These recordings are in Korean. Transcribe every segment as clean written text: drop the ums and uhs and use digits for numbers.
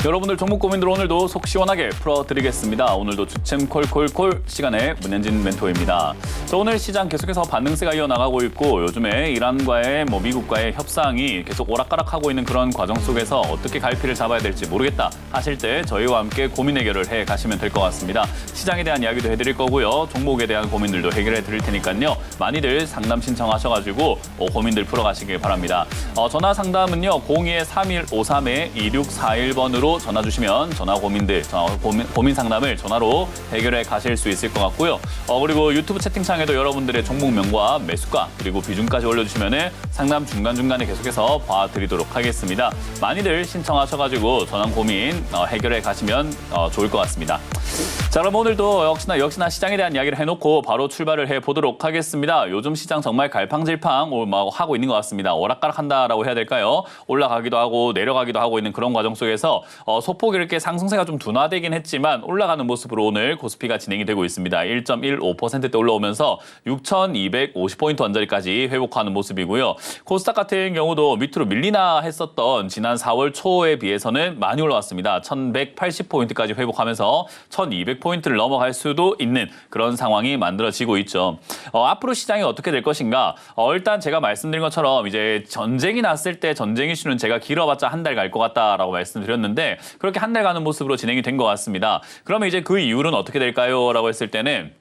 여러분들 종목 고민들 오늘도 속 시원하게 풀어드리겠습니다. 오늘도 주챔 콜콜콜 시간에 문현진 멘토입니다. 자, 오늘 시장 계속해서 반등세가 이어나가고 있고 요즘에 이란과의 미국과의 협상이 계속 오락가락하고 있는 그런 과정 속에서 어떻게 갈피를 잡아야 될지 모르겠다 하실 때 저희와 함께 고민 해결을 해 가시면 될 것 같습니다. 시장에 대한 이야기도 해드릴 거고요. 종목에 대한 고민들도 해결해 드릴 테니까요. 많이들 상담 신청하셔가지고 고민들 풀어가시길 바랍니다. 전화 상담은요. 02-3153-2641번으로 전화 주시면 고민 상담을 전화로 해결해 가실 수 있을 것 같고요. 그리고 유튜브 채팅창에도 여러분들의 종목명과 매수가 그리고 비중까지 올려주시면 상담 중간중간에 계속해서 봐드리도록 하겠습니다. 많이들 신청하셔가지고 전화 고민 해결해 가시면 좋을 것 같습니다. 자, 그럼 오늘도 역시나 시장에 대한 이야기를 해놓고 바로 출발을 해보도록 하겠습니다. 요즘 시장 정말 갈팡질팡 하고 있는 것 같습니다. 오락가락한다라고 해야 될까요? 올라가기도 하고 내려가기도 하고 있는 그런 과정 속에서 소폭 이렇게 상승세가 좀 둔화되긴 했지만 올라가는 모습으로 오늘 코스피가 진행이 되고 있습니다. 1.15%대 올라오면서 6,250포인트 언저리까지 회복하는 모습이고요. 코스닥 같은 경우도 밑으로 밀리나 했었던 지난 4월 초에 비해서는 많이 올라왔습니다. 1,180포인트까지 회복하면서 1,200포인트를 넘어갈 수도 있는 그런 상황이 만들어지고 있죠. 앞으로 시장이 어떻게 될 것인가? 일단 제가 말씀드린 것처럼 이제 전쟁이 났을 때 전쟁 이슈는 제가 길어봤자 한 달 갈 것 같다라고 말씀드렸는데 그렇게 한 달 가는 모습으로 진행이 된 것 같습니다. 그러면 이제 그 이후는 어떻게 될까요? 라고 했을 때는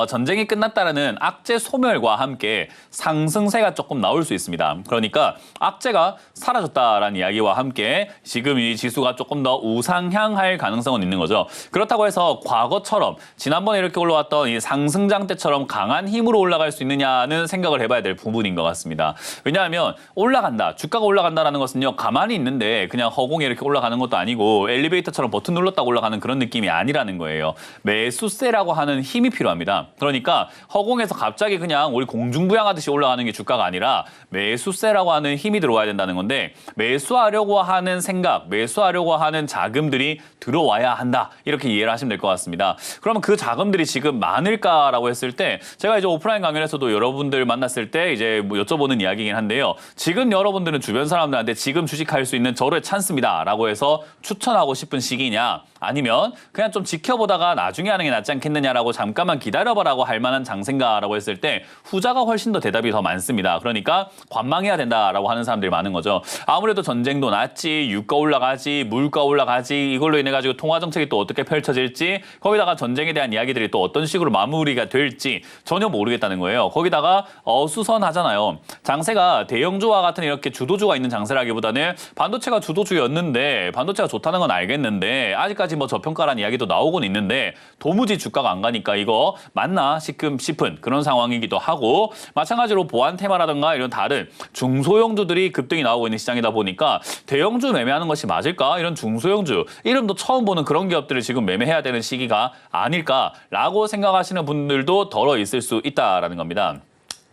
전쟁이 끝났다라는 악재 소멸과 함께 상승세가 조금 나올 수 있습니다. 그러니까 악재가 사라졌다라는 이야기와 함께 지금 이 지수가 조금 더 우상향할 가능성은 있는 거죠. 그렇다고 해서 과거처럼 지난번에 이렇게 올라왔던 이 상승장 때처럼 강한 힘으로 올라갈 수 있느냐는 생각을 해봐야 될 부분인 것 같습니다. 왜냐하면 주가가 올라간다라는 것은요. 가만히 있는데 그냥 허공에 이렇게 올라가는 것도 아니고 엘리베이터처럼 버튼 눌렀다 올라가는 그런 느낌이 아니라는 거예요. 매수세라고 하는 힘이 필요합니다. 그러니까 허공에서 갑자기 그냥 우리 공중부양하듯이 올라가는 게 주가가 아니라 매수세라고 하는 힘이 들어와야 된다는 건데 매수하려고 하는 생각, 매수하려고 하는 자금들이 들어와야 한다. 이렇게 이해를 하시면 될 것 같습니다. 그러면 그 자금들이 지금 많을까라고 했을 때 제가 이제 오프라인 강연에서도 여러분들 만났을 때 이제 여쭤보는 이야기이긴 한데요. 지금 여러분들은 주변 사람들한테 지금 주식할 수 있는 절호의 찬스입니다라고 해서 추천하고 싶은 시기냐 아니면 그냥 좀 지켜보다가 나중에 하는 게 낫지 않겠느냐라고 잠깐만 기다려봐라고 할 만한 장세인가라고 했을 때 후자가 훨씬 더 대답이 더 많습니다. 그러니까 관망해야 된다라고 하는 사람들이 많은 거죠. 아무래도 전쟁도 났지, 유가 올라가지, 물가 올라가지 이걸로 인해 가지고 통화 정책이 또 어떻게 펼쳐질지 거기다가 전쟁에 대한 이야기들이 또 어떤 식으로 마무리가 될지 전혀 모르겠다는 거예요. 거기다가 어수선하잖아요. 장세가 대형주와 같은 이렇게 주도주가 있는 장세라기보다는 반도체가 주도주였는데 반도체가 좋다는 건 알겠는데 아직까지 저평가라는 이야기도 나오곤 있는데 도무지 주가가 안 가니까 이거 맞나 싶은 그런 상황이기도 하고 마찬가지로 보안 테마라든가 이런 다른 중소형주들이 급등이 나오고 있는 시장이다 보니까 대형주 매매하는 것이 맞을까? 이런 중소형주 이름도 처음 보는 그런 기업들을 지금 매매해야 되는 시기가 아닐까라고 생각하시는 분들도 덜어 있을 수 있다라는 겁니다.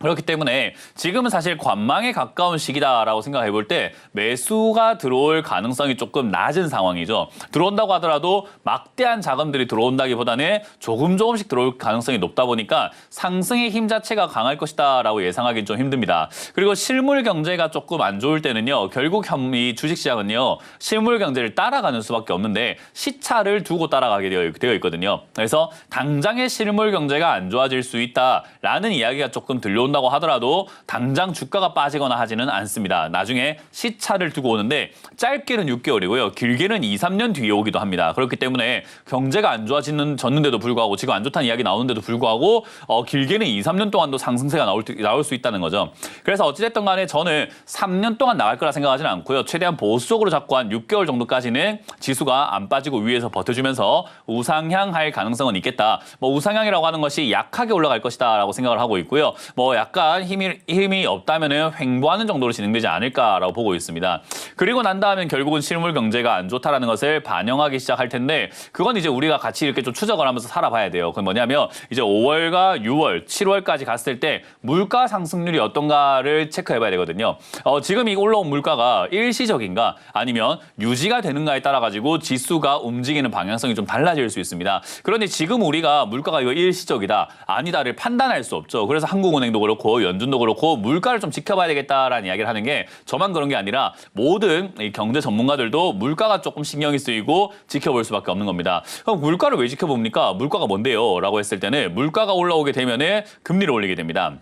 그렇기 때문에 지금은 사실 관망에 가까운 시기다라고 생각해 볼 때 매수가 들어올 가능성이 조금 낮은 상황이죠. 들어온다고 하더라도 막대한 자금들이 들어온다기보다는 조금씩 들어올 가능성이 높다 보니까 상승의 힘 자체가 강할 것이다라고 예상하기는 좀 힘듭니다. 그리고 실물 경제가 조금 안 좋을 때는요. 결국 이 주식시장은요. 실물 경제를 따라가는 수밖에 없는데 시차를 두고 따라가게 되어 있거든요. 그래서 당장의 실물 경제가 안 좋아질 수 있다라는 이야기가 조금 들려온다고 하더라도 당장 주가가 빠지거나 하지는 않습니다. 나중에 시차를 두고 오는데 짧게는 6개월이고요. 길게는 2, 3년 뒤에 오기도 합니다. 그렇기 때문에 경제가 안 좋아졌는데도 불구하고 지금 안 좋다는 이야기 나오는데도 불구하고 길게는 2, 3년 동안도 상승세가 나올 수 있다는 거죠. 그래서 어찌됐든 간에 저는 3년 동안 나갈 거라 생각하지는 않고요. 최대한 보수적으로 잡고 한 6개월 정도까지는 지수가 안 빠지고 위에서 버텨주면서 우상향할 가능성은 있겠다. 우상향이라고 하는 것이 약하게 올라갈 것이다 라고 생각을 하고 있고요. 약간 힘이 없다면은 횡보하는 정도로 진행되지 않을까라고 보고 있습니다. 그리고 난 다음엔 결국은 실물 경제가 안 좋다라는 것을 반영하기 시작할 텐데 그건 이제 우리가 같이 이렇게 좀 추적을 하면서 살아봐야 돼요. 그건 뭐냐면 이제 5월과 6월, 7월까지 갔을 때 물가 상승률이 어떤가를 체크해봐야 되거든요. 지금 이 올라온 물가가 일시적인가 아니면 유지가 되는가에 따라 가지고 지수가 움직이는 방향성이 좀 달라질 수 있습니다. 그런데 지금 우리가 물가가 이거 일시적이다 아니다를 판단할 수 없죠. 그래서 한국은행도 그렇고 연준도 그렇고 물가를 좀 지켜봐야 되겠다라는 이야기를 하는 게 저만 그런 게 아니라 모든 이 경제 전문가들도 물가가 조금 신경이 쓰이고 지켜볼 수밖에 없는 겁니다. 그럼 물가를 왜 지켜봅니까? 물가가 뭔데요? 라고 했을 때는 물가가 올라오게 되면은 금리를 올리게 됩니다.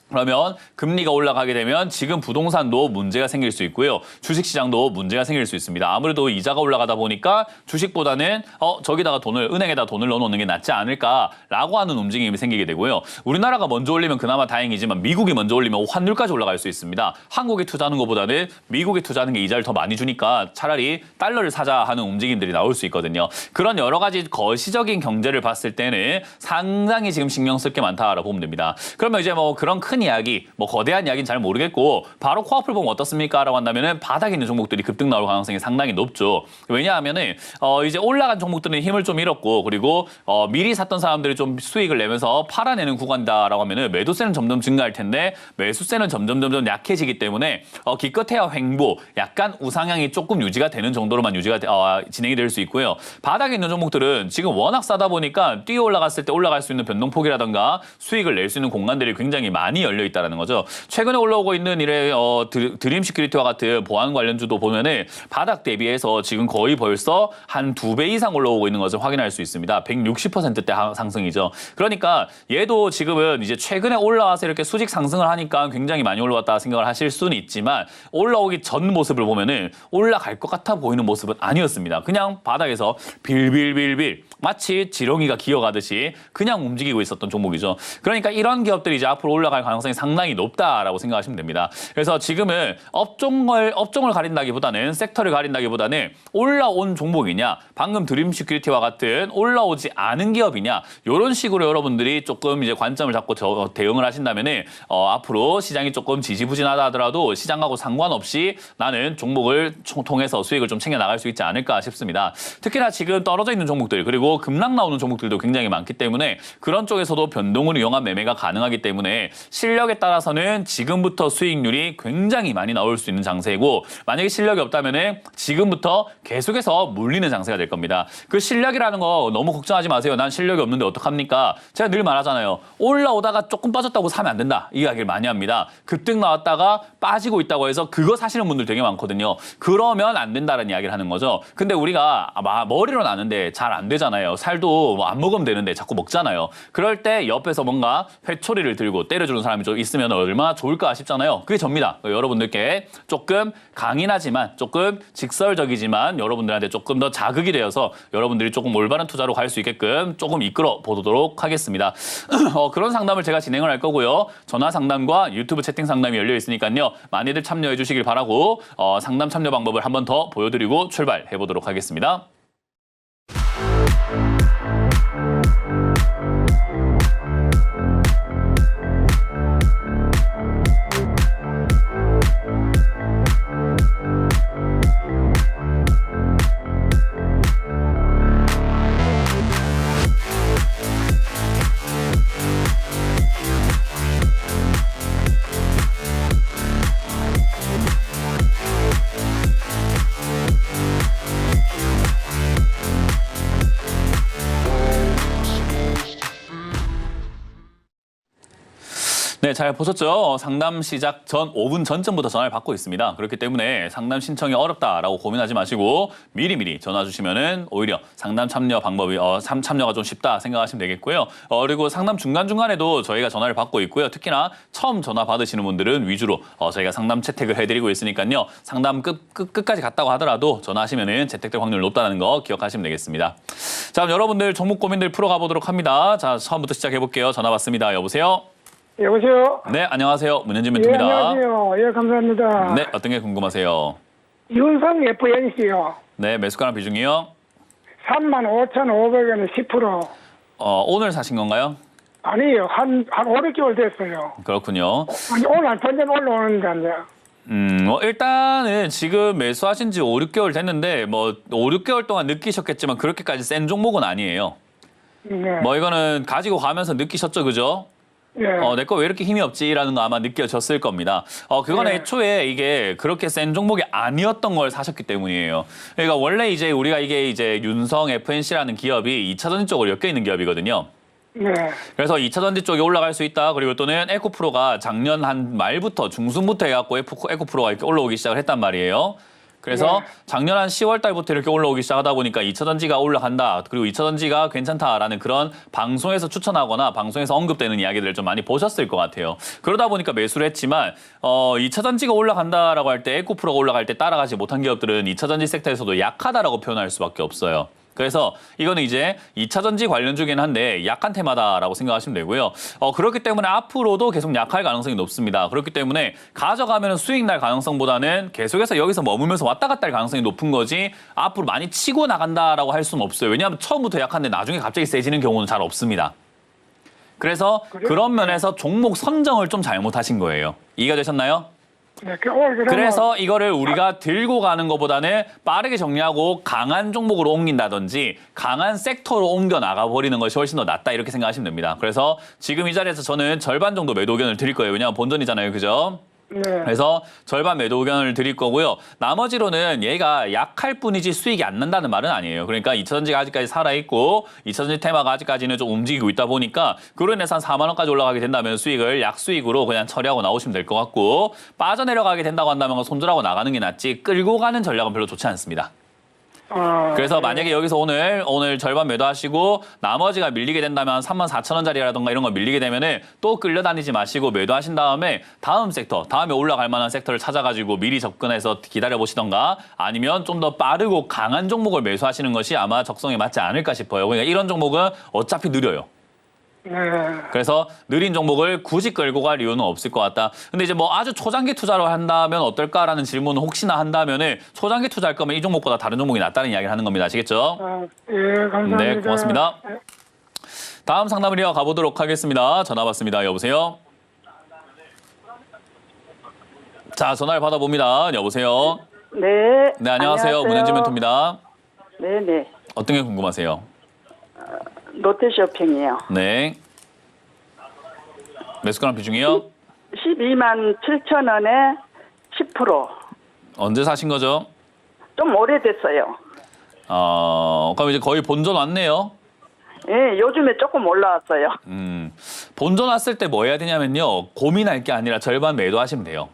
그러면 금리가 올라가게 되면 지금 부동산도 문제가 생길 수 있고요. 주식시장도 문제가 생길 수 있습니다. 아무래도 이자가 올라가다 보니까 주식보다는 저기다가 은행에다 돈을 넣어놓는 게 낫지 않을까라고 하는 움직임이 생기게 되고요. 우리나라가 먼저 올리면 그나마 다행이지만 미국이 먼저 올리면 환율까지 올라갈 수 있습니다. 한국에 투자하는 것보다는 미국에 투자하는 게 이자를 더 많이 주니까 차라리 달러를 사자 하는 움직임들이 나올 수 있거든요. 그런 여러 가지 거시적인 경제를 봤을 때는 상당히 지금 신경 쓸 게 많다라고 보면 됩니다. 그러면 이제 뭐 그런 큰 이야기, 뭐 거대한 이야기는 잘 모르겠고 바로 코앞을 보면 어떻습니까? 라고 한다면은 바닥에 있는 종목들이 급등 나올 가능성이 상당히 높죠. 왜냐하면은 이제 올라간 종목들은 힘을 좀 잃었고 그리고 미리 샀던 사람들이 좀 수익을 내면서 팔아내는 구간이다라고 하면은 매도세는 점점 증가할 텐데 매수세는 점점 약해지기 때문에 기껏해야 횡보, 약간 우상향이 조금 유지가 되는 정도로만 진행이 될 수 있고요. 바닥에 있는 종목들은 지금 워낙 싸다 보니까 뛰어 올라갔을 때 올라갈 수 있는 변동폭이라든가 수익을 낼 수 있는 공간들이 굉장히 많이 열려 있다는 거죠. 최근에 올라오고 있는 드림 시큐리티와 같은 보안 관련주도 보면은 바닥 대비해서 지금 거의 벌써 한 2배 이상 올라오고 있는 것을 확인할 수 있습니다. 160%대 상승이죠. 그러니까 얘도 지금은 이제 최근에 올라와서 이렇게 수직 상승을 하니까 굉장히 많이 올라왔다 생각을 하실 수는 있지만 올라오기 전 모습을 보면은 올라갈 것 같아 보이는 모습은 아니었습니다. 그냥 바닥에서 빌빌빌빌 마치 지렁이가 기어가듯이 그냥 움직이고 있었던 종목이죠. 그러니까 이런 기업들이 이제 앞으로 올라갈 가능성이 상당히 높다라고 생각하시면 됩니다. 그래서 지금은 업종을 가린다기보다는 섹터를 가린다기보다는 올라온 종목이냐, 방금 드림 시큐리티와 같은 올라오지 않은 기업이냐, 이런 식으로 여러분들이 조금 이제 관점을 잡고 대응을 하신다면은 앞으로 시장이 조금 지지부진하다 하더라도 시장하고 상관없이 나는 종목을 통해서 수익을 좀 챙겨 나갈 수 있지 않을까 싶습니다. 특히나 지금 떨어져 있는 종목들 그리고 급락 나오는 종목들도 굉장히 많기 때문에 그런 쪽에서도 변동을 이용한 매매가 가능하기 때문에 실력에 따라서는 지금부터 수익률이 굉장히 많이 나올 수 있는 장세이고 만약에 실력이 없다면 지금부터 계속해서 물리는 장세가 될 겁니다. 그 실력이라는 거 너무 걱정하지 마세요. 난 실력이 없는데 어떡합니까? 제가 늘 말하잖아요. 올라오다가 조금 빠졌다고 사면 안 된다. 이 이야기를 많이 합니다. 급등 나왔다가 빠지고 있다고 해서 그거 사시는 분들 되게 많거든요. 그러면 안 된다는 이야기를 하는 거죠. 근데 우리가 머리로는 아는데 잘 안 되잖아요. 살도 뭐 안 먹으면 되는데 자꾸 먹잖아요. 그럴 때 옆에서 뭔가 회초리를 들고 때려주는 사람이 좀 있으면 얼마나 좋을까 싶잖아요. 그게 접니다. 여러분들께 조금 강인하지만 조금 직설적이지만 여러분들한테 조금 더 자극이 되어서 여러분들이 조금 올바른 투자로 갈 수 있게끔 조금 이끌어 보도록 하겠습니다. 그런 상담을 제가 진행을 할 거고요. 전화 상담과 유튜브 채팅 상담이 열려 있으니까요. 많이들 참여해 주시길 바라고 상담 참여 방법을 한 번 더 보여드리고 출발해 보도록 하겠습니다. 네, 잘 보셨죠? 상담 시작 전 5분 전쯤부터 전화를 받고 있습니다. 그렇기 때문에 상담 신청이 어렵다라고 고민하지 마시고 미리미리 전화 주시면은 오히려 상담 참여 방법이 참여가 좀 쉽다 생각하시면 되겠고요. 그리고 상담 중간중간에도 저희가 전화를 받고 있고요. 특히나 처음 전화 받으시는 분들은 위주로 저희가 상담 채택을 해드리고 있으니까요. 상담 끝까지 갔다고 하더라도 전화하시면은 채택될 확률 높다는 거 기억하시면 되겠습니다. 자, 그럼 여러분들 종목 고민들 풀어가 보도록 합니다. 자, 처음부터 시작해 볼게요. 전화 받습니다. 여보세요? 여보세요? 네, 안녕하세요. 문현진 멘토입니다. 안녕하세요. 예, 감사합니다. 네, 어떤 게 궁금하세요? 윤성 FNC요. 네, 매수가랑 비중이요? 35,500원에 10%. 오늘 사신 건가요? 아니요. 한 5, 6개월 됐어요. 그렇군요. 아니, 오늘 완전 올라오는데, 이제. 일단은 지금 매수하신 지 5, 6개월 됐는데, 5, 6개월 동안 느끼셨겠지만, 그렇게까지 센 종목은 아니에요. 네. 이거는 가지고 가면서 느끼셨죠, 그죠? 예. 내 거 왜 이렇게 힘이 없지라는 거 아마 느껴졌을 겁니다. 그건 네. 애초에 이게 그렇게 센 종목이 아니었던 걸 사셨기 때문이에요. 그러니까 원래 이제 우리가 이게 이제 윤성 FNC라는 기업이 2차전지 쪽으로 엮여 있는 기업이거든요. 네. 그래서 2차전지 쪽에 올라갈 수 있다. 그리고 또는 에코프로가 작년 한 말부터 중순부터 해갖고 에코프로가 이렇게 올라오기 시작을 했단 말이에요. 그래서 네. 작년 한 10월 달부터 이렇게 올라오기 시작하다 보니까 2차전지가 올라간다. 그리고 2차전지가 괜찮다라는 그런 방송에서 추천하거나 방송에서 언급되는 이야기들을 좀 많이 보셨을 것 같아요. 그러다 보니까 매수를 했지만 2차전지가 올라간다라고 할 때 에코프로가 올라갈 때 따라가지 못한 기업들은 2차전지 섹터에서도 약하다라고 표현할 수밖에 없어요. 그래서 이거는 이제 2차전지 관련주긴 한데 약한 테마다라고 생각하시면 되고요. 그렇기 때문에 앞으로도 계속 약할 가능성이 높습니다. 그렇기 때문에 가져가면 수익 날 가능성보다는 계속해서 여기서 머물면서 왔다 갔다 할 가능성이 높은 거지 앞으로 많이 치고 나간다라고 할 수는 없어요. 왜냐하면 처음부터 약한데 나중에 갑자기 세지는 경우는 잘 없습니다. 그래서 그래요? 그런 면에서 종목 선정을 좀 잘못하신 거예요. 이해가 되셨나요? 네. 그러면 그래서 이거를 우리가 들고 가는 것보다는 빠르게 정리하고 강한 종목으로 옮긴다든지 강한 섹터로 옮겨 나가버리는 것이 훨씬 더 낫다 이렇게 생각하시면 됩니다. 그래서 지금 이 자리에서 저는 절반 정도 매도 의견을 드릴 거예요. 왜냐하면 본전이잖아요. 그죠? 네. 그래서 절반 매도 의견을 드릴 거고요. 나머지로는 얘가 약할 뿐이지 수익이 안 난다는 말은 아니에요. 그러니까 2차전지가 아직까지 살아있고 2차전지 테마가 아직까지는 좀 움직이고 있다 보니까 그로 인해서 한 4만 원까지 올라가게 된다면 수익을 약수익으로 그냥 처리하고 나오시면 될 것 같고 빠져내려가게 된다고 한다면 손절하고 나가는 게 낫지 끌고 가는 전략은 별로 좋지 않습니다. 그래서 만약에 여기서 오늘 절반 매도하시고 나머지가 밀리게 된다면 34,000원짜리라던가 이런 거 밀리게 되면은 또 끌려다니지 마시고 매도하신 다음에 다음 섹터, 다음에 올라갈 만한 섹터를 찾아가지고 미리 접근해서 기다려보시던가 아니면 좀 더 빠르고 강한 종목을 매수하시는 것이 아마 적성에 맞지 않을까 싶어요. 그러니까 이런 종목은 어차피 느려요. 네. 그래서 느린 종목을 굳이 끌고 갈 이유는 없을 것 같다. 근데 이제 뭐 아주 초장기 투자로 한다면 어떨까라는 질문을 혹시나 한다면은 초장기 투자할 거면 이 종목보다 다른 종목이 낫다는 이야기를 하는 겁니다. 아시겠죠? 예, 감사합니다. 네, 고맙습니다. 다음 상담을 이어가 보도록 하겠습니다. 전화 받습니다. 여보세요? 자, 전화를 받아봅니다. 여보세요? 네. 네, 안녕하세요. 문현지 멘토입니다. 네네. 어떤 게 궁금하세요? 롯데쇼핑이요. 네. 매수가랑 비중이요? 12만 7천 원에 10%. 언제 사신 거죠? 좀 오래됐어요. 그럼 이제 거의 본전 왔네요. 예, 요즘에 조금 올라왔어요. 본전 왔을 때 뭐 해야 되냐면요. 고민할 게 아니라 절반 매도하시면 돼요.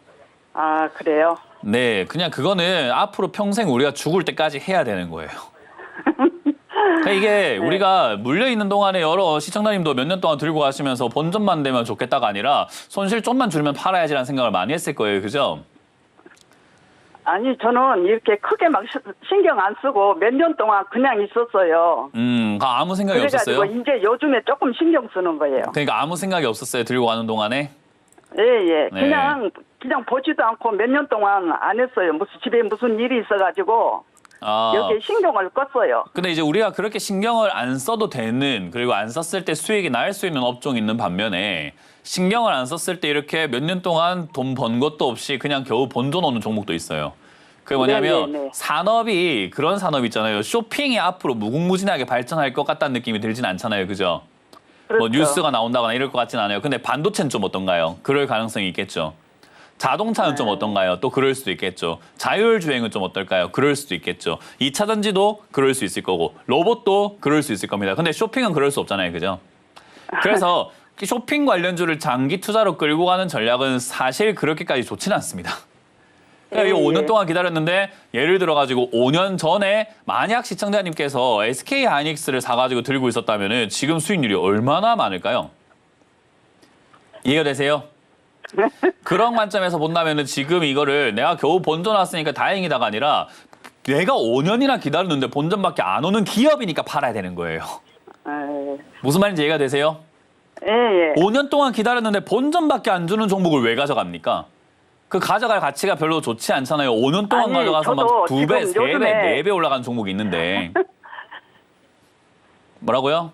아, 그래요? 네, 그냥 그거는 앞으로 평생 우리가 죽을 때까지 해야 되는 거예요. 그러니까 이게 우리가 물려있는 동안에 여러 시청자님도 몇 년 동안 들고 가시면서 본전만 되면 좋겠다가 아니라 손실 좀만 줄면 팔아야지라는 생각을 많이 했을 거예요. 그죠? 아니, 저는 이렇게 크게 막 신경 안 쓰고 몇 년 동안 그냥 있었어요. 아무 생각이 그래가지고 없었어요? 이제 요즘에 조금 신경 쓰는 거예요. 그러니까 아무 생각이 없었어요. 들고 가는 동안에? 예, 예. 네. 그냥 보지도 않고 몇 년 동안 안 했어요. 집에 무슨 일이 있어가지고. 여기에 신경을 껐어요. 근데 이제 우리가 그렇게 신경을 안 써도 되는 그리고 안 썼을 때 수익이 날 수 있는 업종이 있는 반면에 신경을 안 썼을 때 이렇게 몇 년 동안 돈 번 것도 없이 그냥 겨우 본전 오는 종목도 있어요. 그게 뭐냐면 네네네. 산업이 그런 산업 있잖아요. 쇼핑이 앞으로 무궁무진하게 발전할 것 같다는 느낌이 들진 않잖아요. 그죠? 그렇죠. 뭐 뉴스가 나온다거나 이럴 것 같진 않아요. 근데 반도체는 좀 어떤가요? 그럴 가능성이 있겠죠. 자동차는 좀 어떤가요? 또 그럴 수도 있겠죠. 자율주행은 좀 어떨까요? 그럴 수도 있겠죠. 2차 전지도 그럴 수 있을 거고 로봇도 그럴 수 있을 겁니다. 근데 쇼핑은 그럴 수 없잖아요. 그죠? 그래서 쇼핑 관련주를 장기 투자로 끌고 가는 전략은 사실 그렇게까지 좋지는 않습니다. 그러니까 이거 5년 동안 기다렸는데 예를 들어가지고 5년 전에 만약 시청자님께서 SK 하이닉스를 사가지고 들고 있었다면 지금 수익률이 얼마나 많을까요? 이해가 되세요? 그런 관점에서 본다면 지금 이거를 내가 겨우 본전 왔으니까 다행이다가 아니라 내가 5년이나 기다렸는데 본전밖에 안 오는 기업이니까 팔아야 되는 거예요. 무슨 말인지 이해가 되세요? 예, 예. 5년 동안 기다렸는데 본전밖에 안 주는 종목을 왜 가져갑니까? 그 가져갈 가치가 별로 좋지 않잖아요. 5년 동안 아니, 가져가서 막 저도 2배, 지금 3배, 요즘에 4배 올라가는 종목이 있는데. 뭐라고요?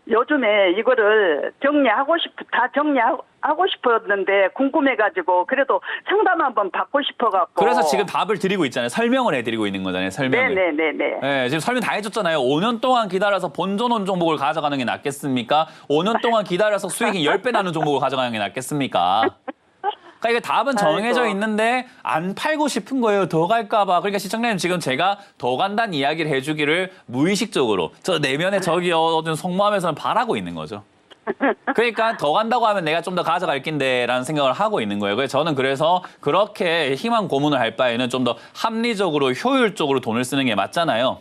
요즘에 이거를 다 정리하고 싶었는데 궁금해가지고 그래도 상담 한번 받고 싶어갖고. 그래서 지금 답을 드리고 있잖아요. 설명을 해드리고 있는 거잖아요. 설명을. 네네네네. 네, 지금 설명 다 해줬잖아요. 5년 동안 기다려서 본전 온 종목을 가져가는 게 낫겠습니까? 5년 동안 기다려서 수익이 10배 나는 종목을 가져가는 게 낫겠습니까? 그러니까 이게 답은 정해져 아이고. 있는데 안 팔고 싶은 거예요. 더 갈까 봐. 그러니까 시청자님 지금 제가 더 간다는 이야기를 해주기를 무의식적으로 저 내면에 저기 어떤 속마음에서는 바라고 있는 거죠. 그러니까 더 간다고 하면 내가 좀 더 가져갈 낀데라는 생각을 하고 있는 거예요. 그래서 저는 그래서 그렇게 희망 고문을 할 바에는 좀 더 합리적으로 효율적으로 돈을 쓰는 게 맞잖아요.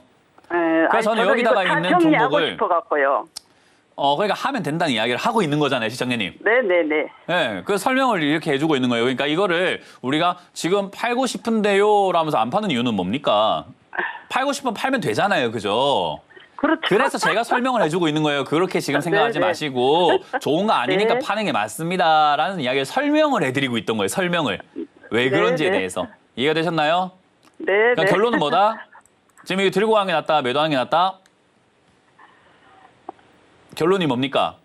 그래서 저는 여기다가 있는 종목을 싶어갖고요. 그러니까 하면 된다는 이야기를 하고 있는 거잖아요, 시청자님. 네네네. 네, 그 설명을 이렇게 해주고 있는 거예요. 그러니까 이거를 우리가 지금 팔고 싶은데요 라면서 안 파는 이유는 뭡니까? 팔고 싶으면 팔면 되잖아요, 그죠? 그렇죠. 그래서 제가 설명을 해주고 있는 거예요. 그렇게 지금 생각하지 네네. 마시고 좋은 거 아니니까 네. 파는 게 맞습니다라는 이야기를 설명을 해드리고 있던 거예요. 설명을. 왜 그런지에 네네. 대해서. 이해가 되셨나요? 네네. 그러니까 결론은 뭐다? 지금 이거 들고 가는 게 낫다, 매도하는 게 낫다? 결론이 뭡니까?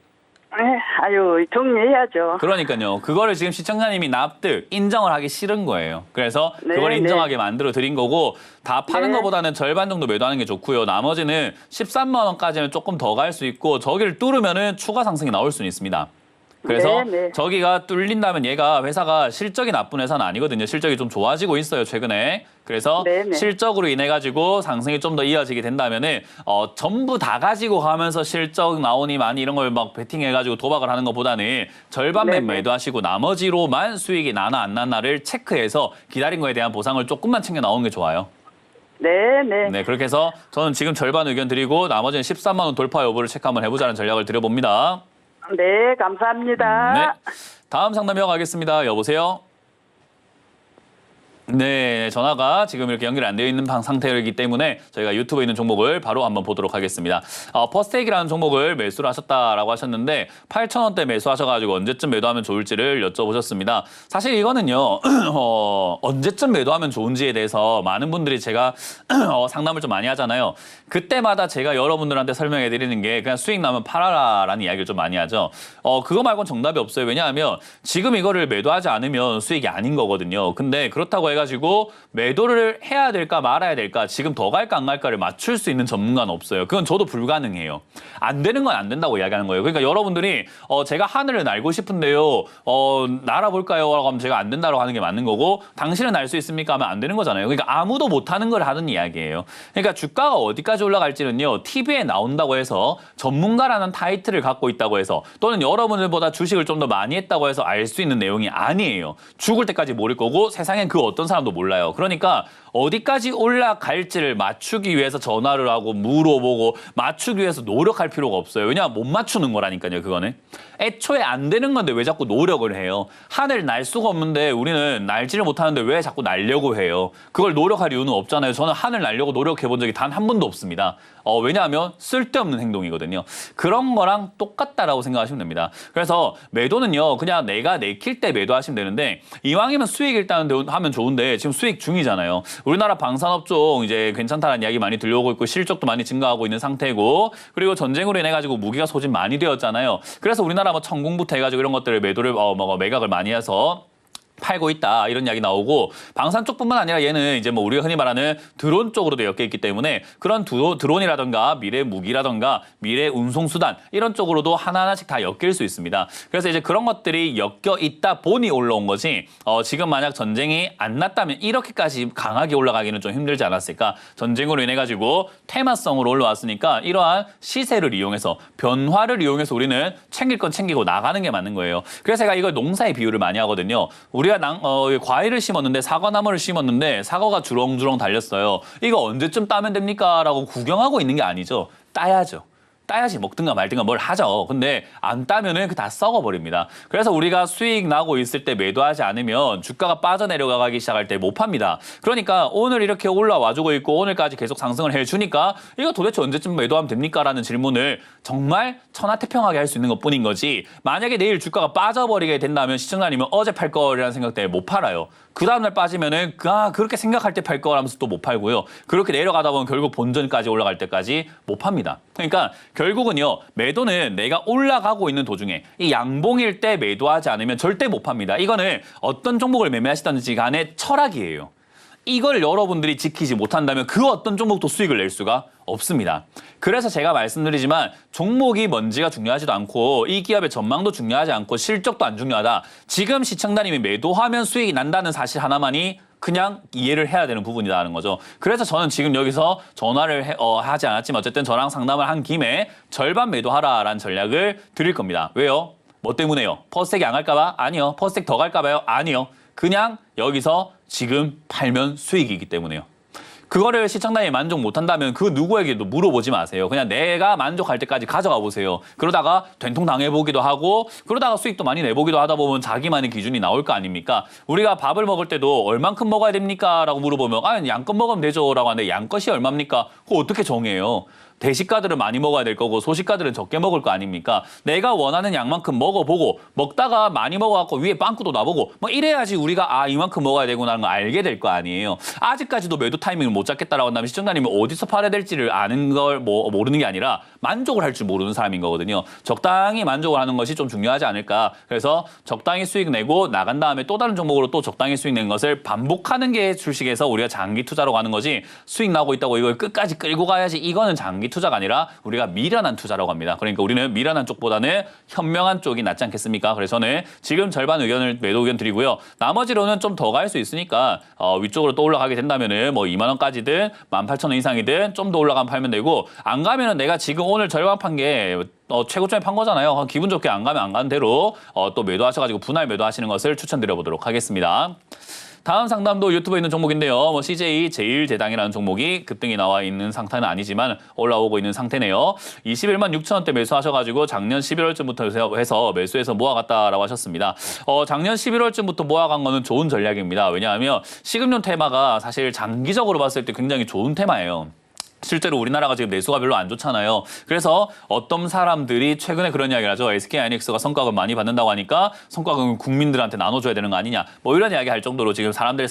아유, 정리해야죠. 그러니까요. 그거를 지금 시청자님이 납득, 인정을 하기 싫은 거예요. 그래서 네, 그걸 네. 인정하게 만들어 드린 거고 다 파는 네. 것보다는 절반 정도 매도하는 게 좋고요. 나머지는 13만 원까지는 조금 더 갈 수 있고 저기를 뚫으면은 추가 상승이 나올 수는 있습니다. 그래서 네, 네. 저기가 뚫린다면 얘가 회사가 실적이 나쁜 회사는 아니거든요. 실적이 좀 좋아지고 있어요, 최근에. 그래서 네, 네. 실적으로 인해 가지고 상승이 좀 더 이어지게 된다면은 전부 다 가지고 가면서 실적 나오니 많이 이런 걸 막 베팅해 가지고 도박을 하는 것보다는 절반만 네, 네. 매도하시고 나머지로만 수익이 나나 안 나나를 체크해서 기다린 거에 대한 보상을 조금만 챙겨 나오는 게 좋아요. 네네. 네, 그렇게 해서 저는 지금 절반 의견 드리고 나머지는 13만 원 돌파 여부를 체크 한번 해보자는 전략을 드려봅니다. 네, 감사합니다. 네. 다음 상담 이어가겠습니다. 여보세요? 네, 전화가 지금 이렇게 연결이 안 되어 있는 상태이기 때문에 저희가 유튜브에 있는 종목을 바로 한번 보도록 하겠습니다. 퍼스텍이라는 종목을 매수를 하셨다라고 하셨는데 8,000원대 매수하셔가지고 언제쯤 매도하면 좋을지를 여쭤보셨습니다. 사실 이거는요, 언제쯤 매도하면 좋은지에 대해서 많은 분들이 제가 상담을 좀 많이 하잖아요. 그때마다 제가 여러분들한테 설명해 드리는 게 그냥 수익 나면 팔아라라는 이야기를 좀 많이 하죠. 그거 말고는 정답이 없어요. 왜냐하면 지금 이거를 매도하지 않으면 수익이 아닌 거거든요. 근데 그렇다고 해가지고 매도를 해야 될까 말아야 될까 지금 더 갈까 안 갈까를 맞출 수 있는 전문가는 없어요. 그건 저도 불가능해요. 안 되는 건 안 된다고 이야기하는 거예요. 그러니까 여러분들이 제가 하늘을 날고 싶은데요. 날아볼까요? 라고 하면 제가 안 된다고 하는 게 맞는 거고 당신은 날 수 있습니까? 하면 안 되는 거잖아요. 그러니까 아무도 못하는 걸 하는 이야기예요. 그러니까 주가가 어디까지 올라갈지는요. TV에 나온다고 해서 전문가라는 타이틀을 갖고 있다고 해서 또는 여러분들보다 주식을 좀 더 많이 했다고 해서 알 수 있는 내용이 아니에요. 죽을 때까지 모를 거고 세상엔 그 어떤 사람도 몰라요. 그러니까 어디까지 올라갈지를 맞추기 위해서 전화를 하고 물어보고 맞추기 위해서 노력할 필요가 없어요. 왜냐하면 못 맞추는 거라니까요. 그거는. 애초에 안 되는 건데 왜 자꾸 노력을 해요. 하늘 날 수가 없는데 우리는 날지를 못하는데 왜 자꾸 날려고 해요. 그걸 노력할 이유는 없잖아요. 저는 하늘 날려고 노력해 본 적이 단 한 번도 없습니다. 왜냐하면 쓸데없는 행동이거든요. 그런 거랑 똑같다라고 생각하시면 됩니다. 그래서 매도는요. 그냥 내가 내킬 때 매도하시면 되는데 이왕이면 수익 일단 하면 좋은데 지금 수익 중이잖아요. 우리나라 방산업종 이제 괜찮다는 이야기 많이 들려오고 있고 실적도 많이 증가하고 있는 상태고 그리고 전쟁으로 인해 가지고 무기가 소진 많이 되었잖아요. 그래서 우리나라 뭐 천공부터 해가지고 이런 것들을 매도를 매각을 많이 해서 팔고 있다 이런 이야기 나오고 방산 쪽뿐만 아니라 얘는 이제 뭐 우리가 흔히 말하는 드론 쪽으로도 엮여 있기 때문에 그런 드론이라든가 미래 무기라든가 미래 운송 수단 이런 쪽으로도 하나하나씩 다 엮일 수 있습니다. 그래서 이제 그런 것들이 엮여 있다 보니 올라온 거지. 지금 만약 전쟁이 안 났다면 이렇게까지 강하게 올라가기는 좀 힘들지 않았을까. 전쟁으로 인해 가지고 테마성으로 올라왔으니까 이러한 시세를 이용해서 변화를 이용해서 우리는 챙길 건 챙기고 나가는 게 맞는 거예요. 그래서 제가 이걸 농사의 비유를 많이 하거든요. 우리가 과일을 심었는데 사과나무를 심었는데 사과가 주렁주렁 달렸어요. 이거 언제쯤 따면 됩니까? 라고 구경하고 있는 게 아니죠. 따야죠. 따야지 먹든가 말든가 뭘 하죠. 근데 안 따면은 그 다 썩어버립니다. 그래서 우리가 수익 나고 있을 때 매도하지 않으면 주가가 빠져내려가기 시작할 때 못 팝니다. 그러니까 오늘 이렇게 올라와주고 있고 오늘까지 계속 상승을 해주니까 이거 도대체 언제쯤 매도하면 됩니까? 라는 질문을 정말 천하태평하게 할 수 있는 것뿐인 거지. 만약에 내일 주가가 빠져버리게 된다면 시청자님은 어제 팔 거라는 생각 때문에 못 팔아요. 그 다음날 빠지면은 그렇게 생각할 때 팔 거라면서 또 못 팔고요. 그렇게 내려가다 보면 결국 본전까지 올라갈 때까지 못 팝니다. 그러니까 결국은요. 매도는 내가 올라가고 있는 도중에 이 양봉일 때 매도하지 않으면 절대 못 팝니다. 이거는 어떤 종목을 매매하시든지 간에 철학이에요. 이걸 여러분들이 지키지 못한다면 그 어떤 종목도 수익을 낼 수가 없습니다. 그래서 제가 말씀드리지만 종목이 뭔지가 중요하지도 않고 이 기업의 전망도 중요하지 않고 실적도 안 중요하다. 지금 시청자님이 매도하면 수익이 난다는 사실 하나만이 그냥 이해를 해야 되는 부분이라는 거죠. 그래서 저는 지금 여기서 전화를 하지 않았지만 어쨌든 저랑 상담을 한 김에 절반 매도하라라는 전략을 드릴 겁니다. 왜요? 뭐 때문에요? 퍼스텍이 안 갈까 봐? 아니요. 퍼스텍 더 갈까 봐요? 아니요. 그냥 여기서 지금 팔면 수익이기 때문에요. 그거를 시청자님이 만족 못한다면 그 누구에게도 물어보지 마세요. 그냥 내가 만족할 때까지 가져가 보세요. 그러다가 된통 당해보기도 하고 그러다가 수익도 많이 내보기도 하다 보면 자기만의 기준이 나올 거 아닙니까? 우리가 밥을 먹을 때도 얼만큼 먹어야 됩니까? 라고 물어보면 아, 양껏 먹으면 되죠. 라고 하는데 양껏이 얼마입니까? 그거 어떻게 정해요? 대식가들은 많이 먹어야 될 거고 소식가들은 적게 먹을 거 아닙니까? 내가 원하는 양만큼 먹어보고 먹다가 많이 먹어갖고 위에 빵꾸도 나보고 뭐 이래야지 우리가 아 이만큼 먹어야 되구나 하는 걸 알게 될 거 아니에요. 아직까지도 매도 타이밍을 못 잡겠다라고 한다면 시청자님이 어디서 팔아야 될지를 아는 걸 모르는 게 아니라 만족을 할 줄 모르는 사람인 거거든요. 적당히 만족을 하는 것이 좀 중요하지 않을까. 그래서 적당히 수익 내고 나간 다음에 또 다른 종목으로 또 적당히 수익 낸 것을 반복하는 게 주식에서 우리가 장기 투자로 가는 거지 수익 나고 있다고 이걸 끝까지 끌고 가야지 이거는 장기 투자가 아니라 우리가 미련한 투자라고 합니다. 그러니까 우리는 미련한 쪽보다는 현명한 쪽이 낫지 않겠습니까? 그래서 저는 지금 절반 의견을 매도 의견 드리고요. 나머지로는 좀 더 갈 수 있으니까 위쪽으로 또 올라가게 된다면은 뭐 2만 원까지든 18,000원 이상이든 좀 더 올라가면 팔면 되고 안 가면은 내가 지금 오늘 절반 판 게 최고점에 판 거잖아요. 기분 좋게 안 가면 안 가는 대로 또 매도하셔가지고 분할 매도하시는 것을 추천드려 보도록 하겠습니다. 다음 상담도 유튜브에 있는 종목인데요. 뭐 CJ 제일제당이라는 종목이 급등이 나와 있는 상태는 아니지만 올라오고 있는 상태네요. 21만 6천원대 매수하셔가지고 작년 11월쯤부터 해서 매수해서 모아갔다라고 하셨습니다. 작년 11월쯤부터 모아간 거는 좋은 전략입니다. 왜냐하면 식음료 테마가 사실 장기적으로 봤을 때 굉장히 좋은 테마예요. 실제로 우리나라가 지금 내수가 별로 안 좋잖아요. 그래서 어떤 사람들이 최근에 그런 이야기를 하죠. SK하이닉스가 성과금 많이 받는다고 하니까 성과금 국민들한테 나눠줘야 되는 거 아니냐. 뭐 이런 이야기 할 정도로 지금 사람들의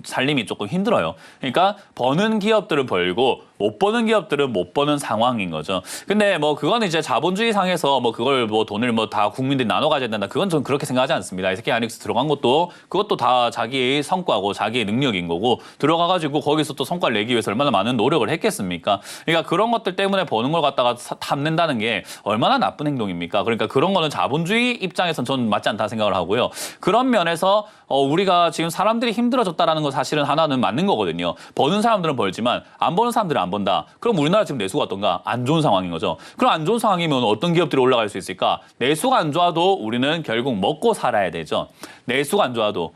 살림이 조금 힘들어요. 그러니까 버는 기업들은 벌고 못 버는 기업들은 못 버는 상황인 거죠. 근데 뭐 그거는 이제 자본주의 상에서 뭐 그걸 뭐 돈을 뭐 다 국민들이 나눠 가져야 된다. 그건 저는 그렇게 생각하지 않습니다. SK하이닉스 들어간 것도 그것도 다 자기의 성과고 자기의 능력인 거고 들어가가지고 거기서 또 성과를 내기 위해서 얼마나 많은 노력을 했겠습니까? 그러니까 그런 것들 때문에 버는 걸 갖다가 탐낸다는 게 얼마나 나쁜 행동입니까? 그러니까 그런 거는 자본주의 입장에서는 저는 맞지 않다 생각을 하고요. 그런 면에서 우리가 지금 사람들이 힘들어졌다라는 거 사실은 하나는 맞는 거거든요. 버는 사람들은 벌지만 안 버는 사람들은 안 번다. 그럼 우리나라 지금 내수가 어떤가? 안 좋은 상황인 거죠. 그럼 안 좋은 상황이면 어떤 기업들이 올라갈 수 있을까? 내수가 안 좋아도 우리는 결국 먹고 살아야 되죠. 내수가 안 좋아도.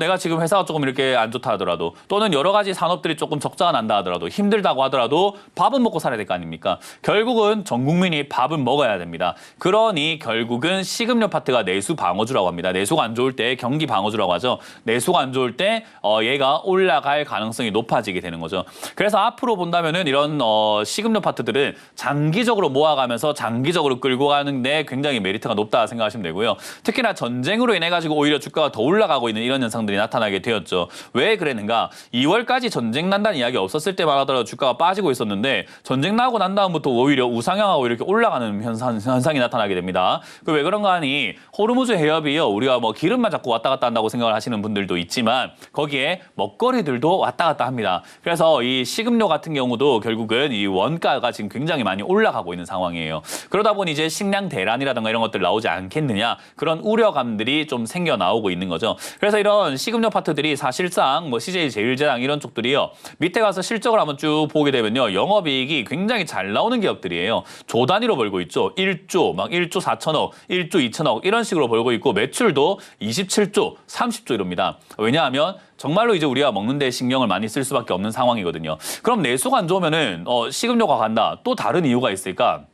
내가 지금 회사가 조금 이렇게 안 좋다 하더라도 또는 여러 가지 산업들이 조금 적자가 난다 하더라도 힘들다고 하더라도 밥은 먹고 살아야 될 거 아닙니까? 결국은 전 국민이 밥은 먹어야 됩니다. 그러니 결국은 식음료 파트가 내수 방어주라고 합니다. 내수가 안 좋을 때 경기 방어주라고 하죠. 내수가 안 좋을 때 얘가 올라갈 가능성이 높아지게 되는 거죠. 그래서 앞으로 본다면은 이런 식음료 파트들은 장기적으로 모아가면서 장기적으로 끌고 가는데 굉장히 메리트가 높다 생각하시면 되고요. 특히나 전쟁으로 인해 가지고 오히려 주가가 더 올라가고 있는 이런 현상들이 나타나게 되었죠. 왜 그랬는가? 2월까지 전쟁 난다는 이야기 없었을 때만 하더라도 주가가 빠지고 있었는데 전쟁 나고 난 다음부터 오히려 우상향하고 이렇게 올라가는 현상이 나타나게 됩니다. 그 왜 그런가 하니 호르무즈 해협이요. 우리가 뭐 기름만 자꾸 왔다 갔다 한다고 생각을 하시는 분들도 있지만 거기에 먹거리들도 왔다 갔다 합니다. 그래서 이 식음료 같은 경우도 결국은 이 원가가 지금 굉장히 많이 올라가고 있는 상황이에요. 그러다 보니 이제 식량 대란이라든가 이런 것들 나오지 않겠느냐 그런 우려감들이 좀 생겨 나오고 있는 거죠. 그래서 이런 식음료 파트들이 사실상 뭐 CJ 제일제당 이런 쪽들이요. 밑에 가서 실적을 한번 쭉 보게 되면요. 영업이익이 굉장히 잘 나오는 기업들이에요. 조 단위로 벌고 있죠. 1조, 막 1조 4천억, 1조 2천억 이런 식으로 벌고 있고 매출도 27조, 30조 이럽니다. 왜냐하면 정말로 이제 우리가 먹는 데 신경을 많이 쓸 수밖에 없는 상황이거든요. 그럼 내수가 안 좋으면은 식음료가 간다. 또 다른 이유가 있을까?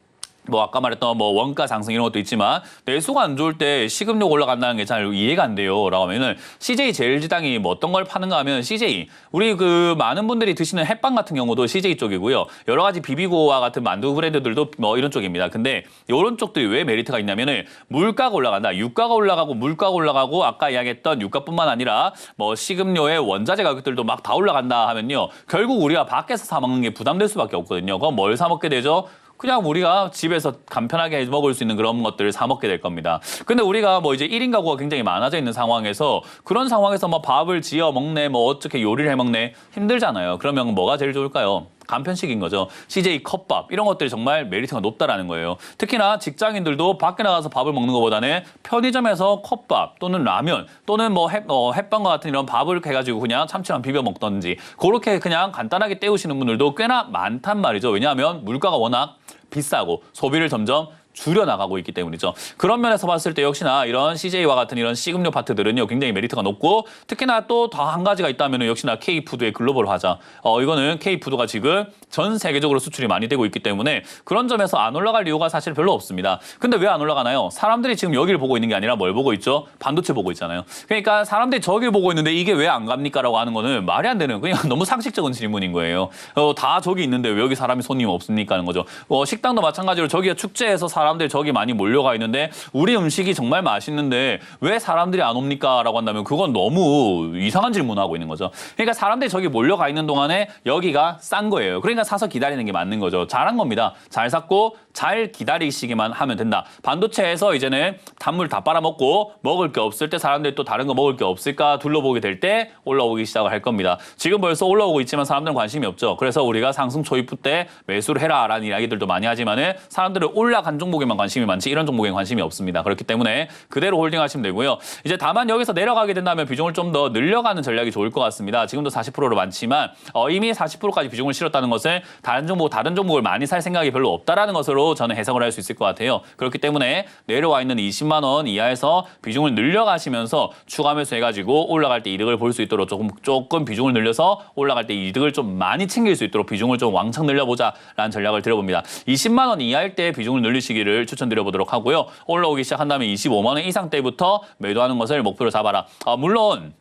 뭐 아까 말했던 뭐 원가 상승 이런 것도 있지만 내수가 안 좋을 때 식음료가 올라간다는 게 잘 이해가 안 돼요. 라고 하면은 CJ 제일제당이 뭐 어떤 걸 파는가 하면 CJ 우리 그 많은 분들이 드시는 햇빵 같은 경우도 CJ 쪽이고요. 여러 가지 비비고와 같은 만두 브랜드들도 뭐 이런 쪽입니다. 근데 이런 쪽들이 왜 메리트가 있냐면은 물가가 올라간다. 유가가 올라가고 물가가 올라가고 아까 이야기했던 유가뿐만 아니라 뭐 식음료의 원자재 가격들도 막 다 올라간다 하면요. 결국 우리가 밖에서 사 먹는 게 부담될 수밖에 없거든요. 그럼 뭘 사 먹게 되죠? 그냥 우리가 집에서 간편하게 먹을 수 있는 그런 것들을 사 먹게 될 겁니다. 근데 우리가 뭐 이제 1인 가구가 굉장히 많아져 있는 상황에서 그런 상황에서 뭐 밥을 지어 먹네, 뭐 어떻게 요리를 해 먹네 힘들잖아요. 그러면 뭐가 제일 좋을까요? 간편식인 거죠. CJ 컵밥 이런 것들이 정말 메리트가 높다라는 거예요. 특히나 직장인들도 밖에 나가서 밥을 먹는 것보다는 편의점에서 컵밥 또는 라면 또는 뭐 햇반과 같은 이런 밥을 해가지고 그냥 참치랑 비벼 먹던지 그렇게 그냥 간단하게 때우시는 분들도 꽤나 많단 말이죠. 왜냐하면 물가가 워낙 비싸고 소비를 점점 줄여나가고 있기 때문이죠. 그런 면에서 봤을 때 역시나 이런 CJ와 같은 이런 C금융 파트들은요 굉장히 메리트가 높고 특히나 또 더 한 가지가 있다면 역시나 K푸드의 글로벌화자. 이거는 K푸드가 지금 전 세계적으로 수출이 많이 되고 있기 때문에 그런 점에서 안 올라갈 이유가 사실 별로 없습니다. 근데 왜 안 올라가나요? 사람들이 지금 여기를 보고 있는 게 아니라 뭘 보고 있죠? 반도체 보고 있잖아요. 그러니까 사람들이 저길 보고 있는데 이게 왜 안 갑니까? 라고 하는 거는 말이 안 되는 그냥 너무 상식적인 질문인 거예요. 다 저기 있는데 왜 여기 사람이 손님 없습니까? 하는 거죠. 식당도 마찬가지로 저기가 축제에서 사람들이 저기 많이 몰려가 있는데 우리 음식이 정말 맛있는데 왜 사람들이 안 옵니까? 라고 한다면 그건 너무 이상한 질문하고 있는 거죠. 그러니까 사람들이 저기 몰려가 있는 동안에 여기가 싼 거예요. 그러니까 사서 기다리는 게 맞는 거죠. 잘한 겁니다. 잘 샀고 잘 기다리시기만 하면 된다. 반도체에서 이제는 단물 다 빨아먹고 먹을 게 없을 때 사람들이 또 다른 거 먹을 게 없을까 둘러보게 될 때 올라오기 시작을 할 겁니다. 지금 벌써 올라오고 있지만 사람들은 관심이 없죠. 그래서 우리가 상승 초입부 때 매수를 해라라는 이야기들도 많이 하지만은 사람들은 올라간 종목에만 관심이 많지 이런 종목에 관심이 없습니다. 그렇기 때문에 그대로 홀딩하시면 되고요. 이제 다만 여기서 내려가게 된다면 비중을 좀 더 늘려가는 전략이 좋을 것 같습니다. 지금도 40%로 많지만 이미 40%까지 비중을 실었다는 것은 다른 종목을 많이 살 생각이 별로 없다라는 것으로 저는 해석을 할 수 있을 것 같아요. 그렇기 때문에 내려와 있는 20만 원 이하에서 비중을 늘려가시면서 추가 매수해가지고 올라갈 때 이득을 볼 수 있도록 조금 비중을 늘려서 올라갈 때 이득을 좀 많이 챙길 수 있도록 비중을 좀 왕창 늘려보자라는 전략을 드려봅니다. 20만 원 이하일 때 비중을 늘리시기를 추천드려보도록 하고요. 올라오기 시작한다면 25만 원 이상 때부터 매도하는 것을 목표로 잡아라. 물론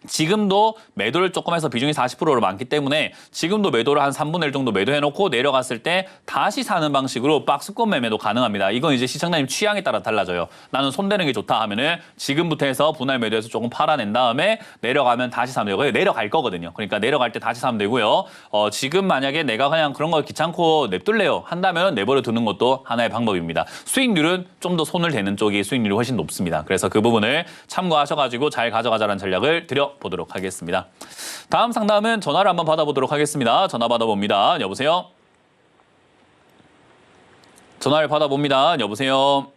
지금도 매도를 조금 해서 비중이 40%로 많기 때문에 지금도 매도를 한 3분의 1 정도 매도해놓고 내려갔을 때 다시 사는 방식으로 박스권 매매도 가능합니다. 이건 이제 시청자님 취향에 따라 달라져요. 나는 손대는 게 좋다 하면은 지금부터 해서 분할 매도해서 조금 팔아낸 다음에 내려가면 다시 사면 되고요. 내려갈 거거든요. 그러니까 내려갈 때 다시 사면 되고요. 지금 만약에 내가 그냥 그런 거 귀찮고 냅둘래요 한다면 내버려 두는 것도 하나의 방법입니다. 수익률은 좀 더 손을 대는 쪽이 수익률이 훨씬 높습니다. 그래서 그 부분을 참고하셔가지고 잘 가져가자는 전략을 드려보도록 하겠습니다. 다음 상담은 전화를 한번 받아보도록 하겠습니다. 전화 받아봅니다. 여보세요? 전화를 받아봅니다. 여보세요?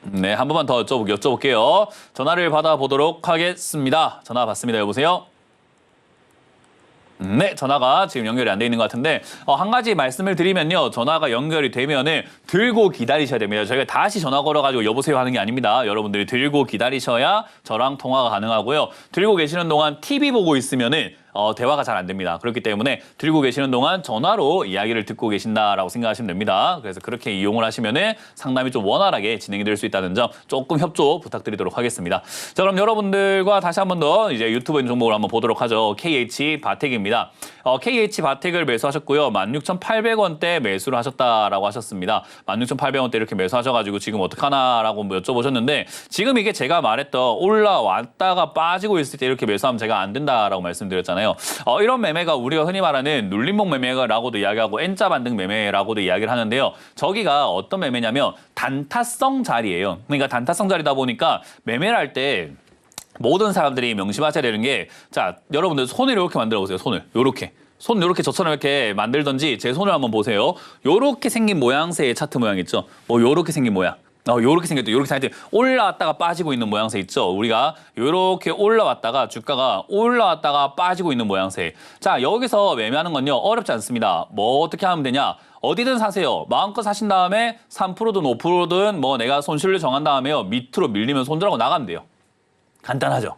네, 한 번만 더 여쭤볼게요. 전화를 받아보도록 하겠습니다. 전화 받습니다. 여보세요? 네, 전화가 지금 연결이 안 돼 있는 것 같은데 한 가지 말씀을 드리면요. 전화가 연결이 되면은 들고 기다리셔야 됩니다. 저희가 다시 전화 걸어가지고 여보세요 하는 게 아닙니다. 여러분들이 들고 기다리셔야 저랑 통화가 가능하고요. 들고 계시는 동안 TV 보고 있으면은 대화가 잘 안 됩니다. 그렇기 때문에 들고 계시는 동안 전화로 이야기를 듣고 계신다라고 생각하시면 됩니다. 그래서 그렇게 이용을 하시면은 상담이 좀 원활하게 진행이 될 수 있다는 점 조금 협조 부탁드리도록 하겠습니다. 자, 그럼 여러분들과 다시 한 번 더 이제 유튜브 종목을 한번 보도록 하죠. KH 바텍입니다. KH 바텍을 매수하셨고요. 16,800원대 매수를 하셨다라고 하셨습니다. 16,800원대 이렇게 매수하셔가지고 지금 어떡하나라고 여쭤보셨는데 지금 이게 제가 말했던 올라왔다가 빠지고 있을 때 이렇게 매수하면 제가 안 된다라고 말씀드렸잖아요. 이런 매매가 우리가 흔히 말하는 눌림목 매매라고도 이야기하고 N자 반등 매매라고도 이야기를 하는데요. 저기가 어떤 매매냐면 단타성 자리예요. 그러니까 단타성 자리다 보니까 매매를 할 때 모든 사람들이 명심하셔야 되는 게 자, 여러분들 손을 이렇게 만들어 보세요. 손을 이렇게. 손 이렇게 저처럼 이렇게 만들던지 제 손을 한번 보세요. 요렇게 생긴 모양새의 차트 모양 있죠. 요렇게 생긴 모양. 요렇게 생겼죠. 요렇게 생겼 올라왔다가 빠지고 있는 모양새 있죠. 우리가 요렇게 올라왔다가 주가가 올라왔다가 빠지고 있는 모양새. 자, 여기서 매매하는 건요. 어렵지 않습니다. 뭐 어떻게 하면 되냐? 어디든 사세요. 마음껏 사신 다음에 3%든 5%든 뭐 내가 손실을 정한 다음에요. 밑으로 밀리면 손절하고 나가면 돼요. 간단하죠.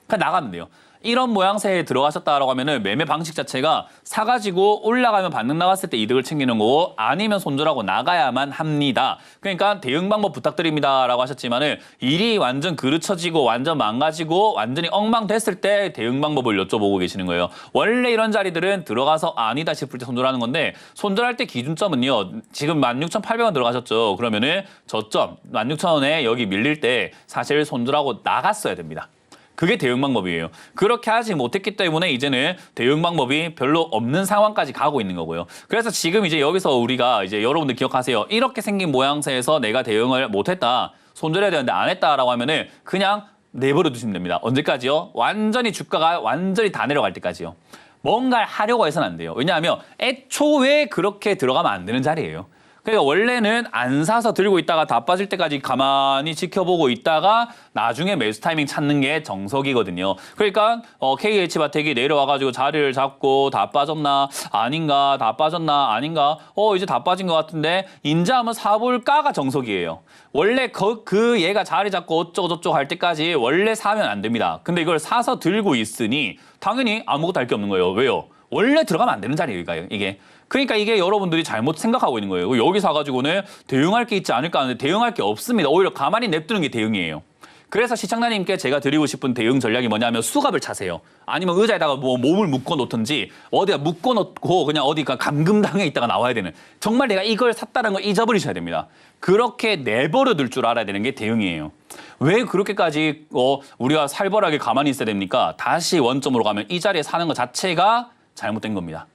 그냥 나가면 돼요. 이런 모양새에 들어가셨다라고 하면은 매매 방식 자체가 사가지고 올라가면 반등 나갔을 때 이득을 챙기는 거고 아니면 손절하고 나가야만 합니다. 그러니까 대응 방법 부탁드립니다라고 하셨지만은 일이 완전 그르쳐지고 완전 망가지고 완전히 엉망됐을 때 대응 방법을 여쭤보고 계시는 거예요. 원래 이런 자리들은 들어가서 아니다 싶을 때 손절하는 건데 손절할 때 기준점은요. 지금 16,800원 들어가셨죠. 그러면은 저점 16,000원에 여기 밀릴 때 사실 손절하고 나갔어야 됩니다. 그게 대응 방법이에요. 그렇게 하지 못했기 때문에 이제는 대응 방법이 별로 없는 상황까지 가고 있는 거고요. 그래서 지금 이제 여기서 우리가 이제 여러분들 기억하세요. 이렇게 생긴 모양새에서 내가 대응을 못했다. 손절해야 되는데 안 했다라고 하면은 그냥 내버려 두시면 됩니다. 언제까지요? 완전히 주가가 완전히 다 내려갈 때까지요. 뭔가를 하려고 해서는 안 돼요. 왜냐하면 애초에 그렇게 들어가면 안 되는 자리예요. 그러니까 원래는 안 사서 들고 있다가 다 빠질 때까지 가만히 지켜보고 있다가 나중에 매수 타이밍 찾는 게 정석이거든요. 그러니까 KH바텍이 내려와가지고 자리를 잡고 다 빠졌나 아닌가 다 빠졌나 아닌가 이제 다 빠진 것 같은데 인자 한번 사볼까가 정석이에요. 원래 그 얘가 자리 잡고 어쩌고저쩌고 할 때까지 원래 사면 안 됩니다. 근데 이걸 사서 들고 있으니 당연히 아무것도 할 게 없는 거예요. 왜요? 원래 들어가면 안 되는 자리예요, 이게. 그러니까 이게 여러분들이 잘못 생각하고 있는 거예요. 여기 사가지고는 대응할 게 있지 않을까 하는데 대응할 게 없습니다. 오히려 가만히 냅두는 게 대응이에요. 그래서 시청자님께 제가 드리고 싶은 대응 전략이 뭐냐면 수갑을 차세요. 아니면 의자에다가 뭐 몸을 묶어 놓든지 어디다 묶어 놓고 그냥 어디가 감금당해 있다가 나와야 되는. 정말 내가 이걸 샀다는 걸 잊어버리셔야 됩니다. 그렇게 내버려 둘 줄 알아야 되는 게 대응이에요. 왜 그렇게까지 우리가 살벌하게 가만히 있어야 됩니까? 다시 원점으로 가면 이 자리에 사는 것 자체가 잘못된 겁니다.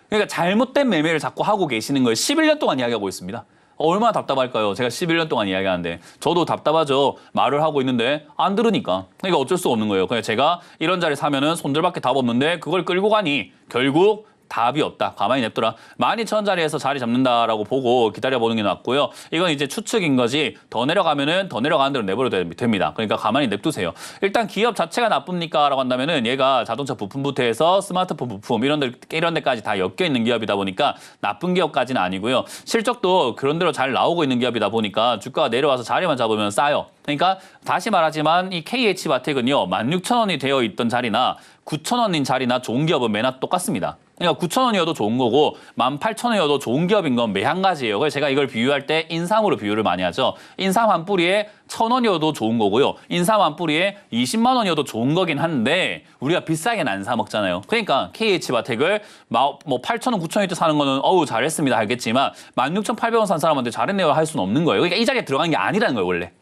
그러니까 잘못된 매매를 자꾸 하고 계시는 걸 11년 동안 이야기하고 있습니다. 얼마나 답답할까요? 제가 11년 동안 이야기하는데 저도 답답하죠. 말을 하고 있는데 안 들으니까. 그러니까 어쩔 수 없는 거예요. 그냥 제가 이런 자리 사면은 손들밖에 답 없는데 그걸 끌고 가니 결국 답이 없다. 가만히 냅둬라. 12,000원짜리에서 자리 잡는다라고 보고 기다려보는 게 낫고요. 이건 이제 추측인 거지 더 내려가면은 더 내려가는 대로 내버려도 됩니다. 그러니까 가만히 냅두세요. 일단 기업 자체가 나쁩니까? 라고 한다면은 얘가 자동차 부품부터 해서 스마트폰 부품 이런 데까지 다 엮여 있는 기업이다 보니까 나쁜 기업까지는 아니고요. 실적도 그런 대로 잘 나오고 있는 기업이다 보니까 주가가 내려와서 자리만 잡으면 싸요. 그러니까 다시 말하지만 이 KH바텍은요. 16,000원이 되어 있던 자리나 9,000원인 자리나 좋은 기업은 매나 똑같습니다. 그러니까 9,000원이어도 좋은 거고 18,000원이어도 좋은 기업인 건 매 한 가지예요. 그래서 제가 이걸 비유할 때 인삼으로 비유를 많이 하죠. 인삼 한 뿌리에 1,000원이어도 좋은 거고요. 인삼 한 뿌리에 20만 원이어도 좋은 거긴 한데 우리가 비싸게는 안 사 먹잖아요. 그러니까 KH바텍을 뭐 8,000원, 9,000원에 사는 거는 어우 잘했습니다 알겠지만 16,800원 산 사람한테 잘했네요 할 수는 없는 거예요. 그러니까 이 자리에 들어간 게 아니라는 거예요 원래.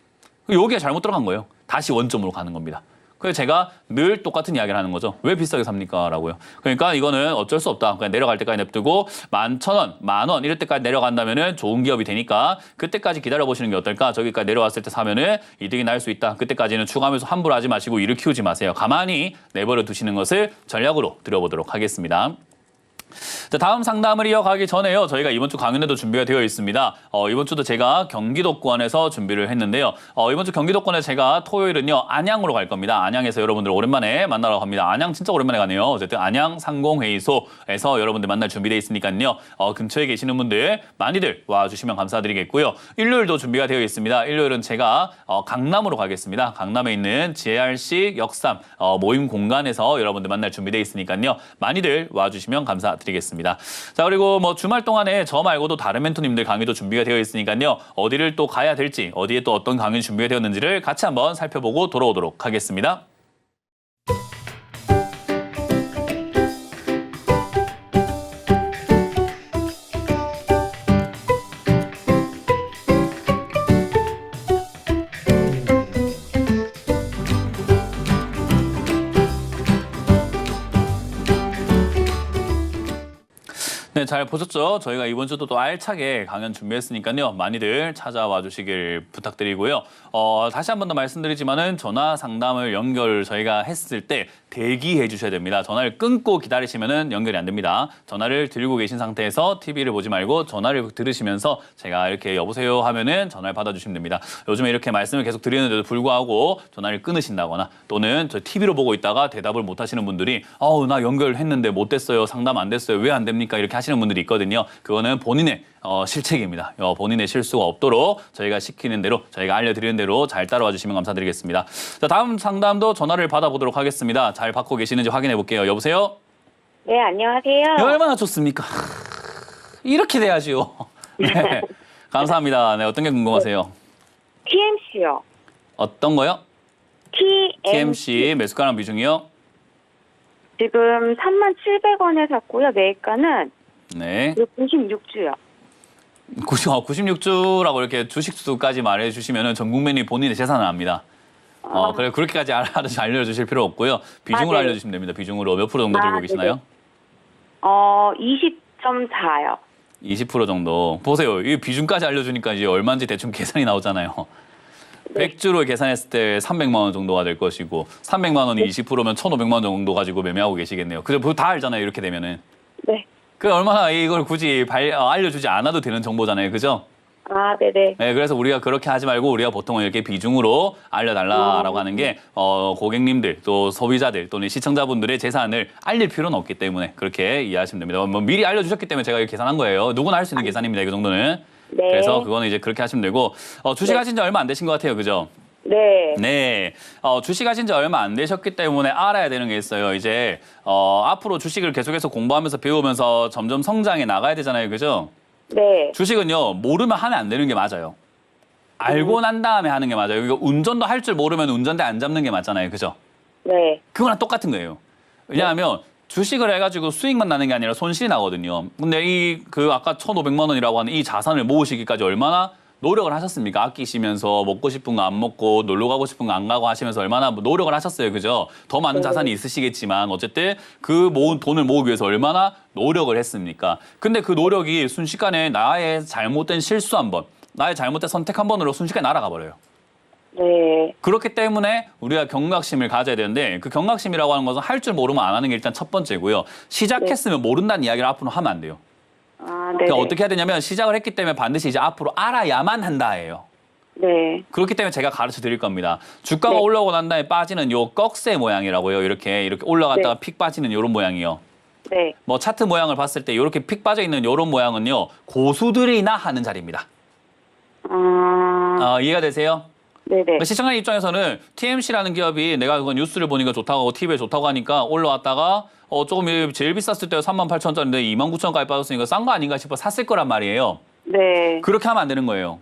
여기가 잘못 들어간 거예요. 다시 원점으로 가는 겁니다. 그래서 제가 늘 똑같은 이야기를 하는 거죠. 왜 비싸게 삽니까? 라고요. 그러니까 이거는 어쩔 수 없다. 그냥 내려갈 때까지 냅두고 11,000원, 10,000원 이럴 때까지 내려간다면은 좋은 기업이 되니까 그때까지 기다려보시는 게 어떨까? 저기까지 내려왔을 때 사면은 이득이 날 수 있다. 그때까지는 추가하면서 함부로 하지 마시고 일을 키우지 마세요. 가만히 내버려 두시는 것을 전략으로 들어보도록 하겠습니다. 자, 다음 상담을 이어가기 전에요. 저희가 이번 주 강연회도 준비가 되어 있습니다. 이번 주도 제가 경기도권에서 준비를 했는데요. 이번 주 경기도권에 제가 토요일은요. 안양으로 갈 겁니다. 안양에서 여러분들 오랜만에 만나러 갑니다. 안양 진짜 오랜만에 가네요. 어쨌든 안양 상공회의소에서 여러분들 만날 준비되어 있으니까요. 근처에 계시는 분들 많이들 와주시면 감사드리겠고요. 일요일도 준비가 되어 있습니다. 일요일은 제가 강남으로 가겠습니다. 강남에 있는 JRC 역삼 모임 공간에서 여러분들 만날 준비되어 있으니까요. 많이들 와주시면 감사드리겠습니다. 자, 그리고 뭐 주말 동안에 저 말고도 다른 멘토님들 강의도 준비가 되어 있으니까요. 어디를 또 가야 될지, 어디에 또 어떤 강의 준비가 되었는지를 같이 한번 살펴보고 돌아오도록 하겠습니다. 네, 잘 보셨죠? 저희가 이번 주도 또 알차게 강연 준비했으니까요. 많이들 찾아와 주시길 부탁드리고요. 다시 한 번 더 말씀드리지만은 전화 상담을 저희가 했을 때 대기해 주셔야 됩니다. 전화를 끊고 기다리시면은 연결이 안 됩니다. 전화를 들고 계신 상태에서 TV를 보지 말고 전화를 들으시면서 제가 이렇게 여보세요 하면은 전화를 받아주시면 됩니다. 요즘에 이렇게 말씀을 계속 드리는데도 불구하고 전화를 끊으신다거나 또는 저 TV로 보고 있다가 대답을 못 하시는 분들이 나 연결했는데 못 됐어요. 상담 안 됐어요. 왜 안 됩니까? 이렇게 하시는 분들이 있거든요. 그거는 본인의 실책입니다. 본인의 실수가 없도록 저희가 시키는 대로, 저희가 알려드리는 대로 잘 따라와 주시면 감사드리겠습니다. 자, 다음 상담도 전화를 받아보도록 하겠습니다. 잘 받고 계시는지 확인해 볼게요. 여보세요? 네, 안녕하세요. 얼마나 좋습니까? 이렇게 돼야지요. 네, 감사합니다. 네, 어떤 게 궁금하세요? TMC요. 어떤 거요? TMC 매수가랑 비중이요? 지금 37,000원에 샀고요. 매입가는 네. 96주요. 96주라고 이렇게 주식수까지 말해주시면 전 국민이 본인의 재산을 압니다. 그래 그렇게까지 알려주실 필요 없고요. 비중을 네. 알려주시면 됩니다. 비중으로 몇 프로 정도 들고 계시나요? 20.4요. 20% 정도. 보세요. 이 비중까지 알려주니까 이제 얼마인지 대충 계산이 나오잖아요. 100주로 계산했을 때 300만 원 정도가 될 것이고 300만 원이 20%면 1,500만 원 정도 가지고 매매하고 계시겠네요. 그죠? 다 알잖아요. 이렇게 되면은. 네. 그 얼마나 이걸 굳이 알려주지 않아도 되는 정보잖아요. 그죠? 아, 네네. 네, 그래서 우리가 그렇게 하지 말고 우리가 보통 이렇게 비중으로 알려달라라고 하는 게 고객님들 또 소비자들 또는 시청자분들의 재산을 알릴 필요는 없기 때문에 그렇게 이해하시면 됩니다. 뭐 미리 알려주셨기 때문에 제가 이렇게 계산한 거예요. 누구나 할 수 있는 계산입니다. 이 정도는. 네. 그래서 그거는 이제 그렇게 하시면 되고 주식하신 지 얼마 안 되신 것 같아요. 그죠? 네. 네, 주식하신 지 얼마 안 되셨기 때문에 알아야 되는 게 있어요. 이제 앞으로 주식을 계속해서 공부하면서 배우면서 점점 성장해 나가야 되잖아요. 그죠? 네. 주식은요, 모르면 하면 안 되는 게 맞아요. 알고 난 다음에 하는 게 맞아요. 이거 운전도 할 줄 모르면 운전대 안 잡는 게 맞잖아요. 그죠? 네. 그거랑 똑같은 거예요. 왜냐하면 주식을 해가지고 수익만 나는 게 아니라 손실이 나거든요. 근데 아까 1,500만 원이라고 하는 이 자산을 모으시기까지 얼마나 노력을 하셨습니까? 아끼시면서 먹고 싶은 거 안 먹고 놀러 가고 싶은 거 안 가고 하시면서 얼마나 노력을 하셨어요. 그죠? 더 많은 자산이 있으시겠지만 어쨌든 그 모은 돈을 모으기 위해서 얼마나 노력을 했습니까? 근데 그 노력이 순식간에 나의 잘못된 실수 한 번, 나의 잘못된 선택 한 번으로 순식간에 날아가 버려요. 네. 그렇기 때문에 우리가 경각심을 가져야 되는데 그 경각심이라고 하는 것은 할 줄 모르면 안 하는 게 일단 첫 번째고요. 시작했으면 모른다는 이야기를 앞으로 하면 안 돼요. 아, 네. 그러니까 어떻게 해야 되냐면 시작을 했기 때문에 반드시 이제 앞으로 알아야만 한다예요. 네. 그렇기 때문에 제가 가르쳐 드릴 겁니다. 주가가 네. 올라오고 난 다음에 빠지는 요 꺽쇠 모양이라고요. 이렇게 올라갔다가 네. 픽 빠지는 요런 모양이요. 네. 뭐 차트 모양을 봤을 때 이렇게 픽 빠져 있는 요런 모양은요. 고수들이나 하는 자리입니다. 이해가 되세요? 네네. 시청자 입장에서는 TMC라는 기업이 내가 그건 뉴스를 보니까 좋다고 하고 TV에 좋다고 하니까 올라왔다가 조금 제일 비쌌을 때 38,000원짜리인데 29,000원까지 빠졌으니까 싼 거 아닌가 싶어 샀을 거란 말이에요. 네. 그렇게 하면 안 되는 거예요.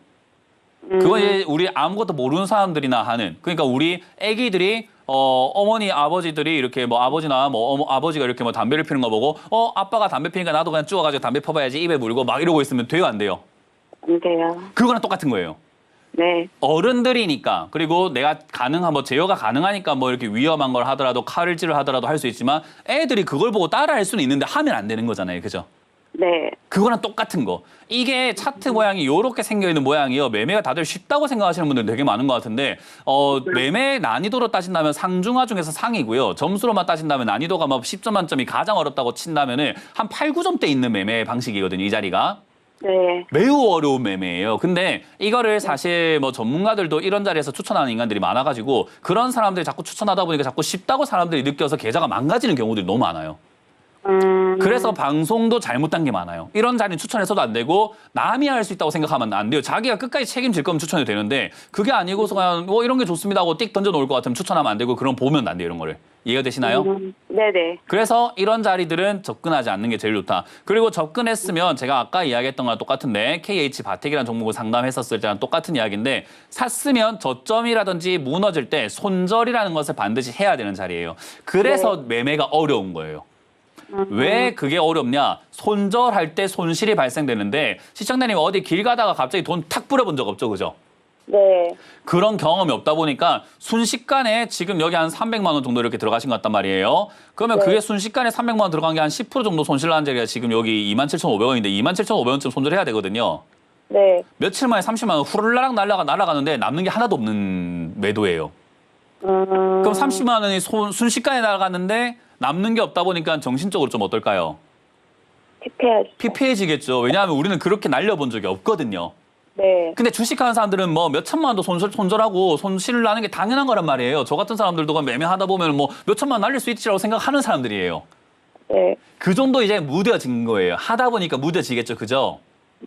그건 이제 우리 아무것도 모르는 사람들이나 하는, 그러니까 우리 애기들이 어머니 아버지들이 이렇게 뭐 아버지나 뭐 아버지가 이렇게 뭐 담배를 피는 거 보고 아빠가 담배 피니까 나도 그냥 쪼아가지고 담배 펴봐야지 입에 물고 막 이러고 있으면 돼요, 안 돼요? 안 돼요. 그거랑 똑같은 거예요. 네. 어른들이니까, 그리고 내가 뭐 제어가 가능하니까 뭐 이렇게 위험한 걸 하더라도 칼질을 하더라도 할 수 있지만 애들이 그걸 보고 따라할 수는 있는데 하면 안 되는 거잖아요. 그죠? 네. 그거랑 똑같은 거. 이게 차트 모양이 이렇게 생겨있는 모양이요. 매매가 다들 쉽다고 생각하시는 분들 되게 많은 것 같은데 매매 난이도로 따진다면 상중하 중에서 상이고요. 점수로만 따진다면 난이도가 막 10점 만점이 가장 어렵다고 친다면 한 8, 9점대 있는 매매 방식이거든요. 이 자리가. 네. 매우 어려운 매매예요. 근데 이거를 사실 뭐 전문가들도 이런 자리에서 추천하는 인간들이 많아가지고 그런 사람들이 자꾸 추천하다 보니까 자꾸 쉽다고 사람들이 느껴서 계좌가 망가지는 경우들이 너무 많아요. 그래서 방송도 잘못된 게 많아요. 이런 자리는 추천해서도 안 되고 남이 할 수 있다고 생각하면 안 돼요. 자기가 끝까지 책임질 거면 추천해도 되는데 그게 아니고서 그냥 이런 게 좋습니다 하고 띡 던져놓을 것 같으면 추천하면 안 되고 그럼 보면 안 돼요. 이런 거를. 이해가 되시나요? 네네. 그래서 이런 자리들은 접근하지 않는 게 제일 좋다. 그리고 접근했으면 제가 아까 이야기했던 거랑 똑같은데 KH바텍이라는 종목을 상담했었을 때랑 똑같은 이야기인데 샀으면 저점이라든지 무너질 때 손절이라는 것을 반드시 해야 되는 자리예요. 그래서 매매가 어려운 거예요. 왜 그게 어렵냐? 손절할 때 손실이 발생되는데 시청자님 어디 길 가다가 갑자기 돈 탁 뿌려본 적 없죠? 그죠? 네. 그런 경험이 없다 보니까 순식간에 지금 여기 한 300만 원 정도 이렇게 들어가신 것 같단 말이에요. 그러면 그게 순식간에 300만 원 들어간 게 한 10% 정도 손실 나는 자리가 지금 여기 27,500원인데 27,500원쯤 손절해야 되거든요. 네. 며칠 만에 30만 원 후루라락 날아가는데 남는 게 하나도 없는 매도예요. 그럼 30만 원이 순식간에 날아갔는데 남는 게 없다 보니까 정신적으로 좀 어떨까요? 피폐해지겠죠. 왜냐하면 우리는 그렇게 날려본 적이 없거든요. 네. 근데 주식하는 사람들은 뭐 몇 천만 원도 손절하고 손실을 나는 게 당연한 거란 말이에요. 저 같은 사람들도 매매하다 보면 뭐 몇 천만 원 날릴 수 있지라고 생각하는 사람들이에요. 네. 그 정도 이제 무뎌진 거예요. 하다 보니까 무뎌지겠죠. 그죠?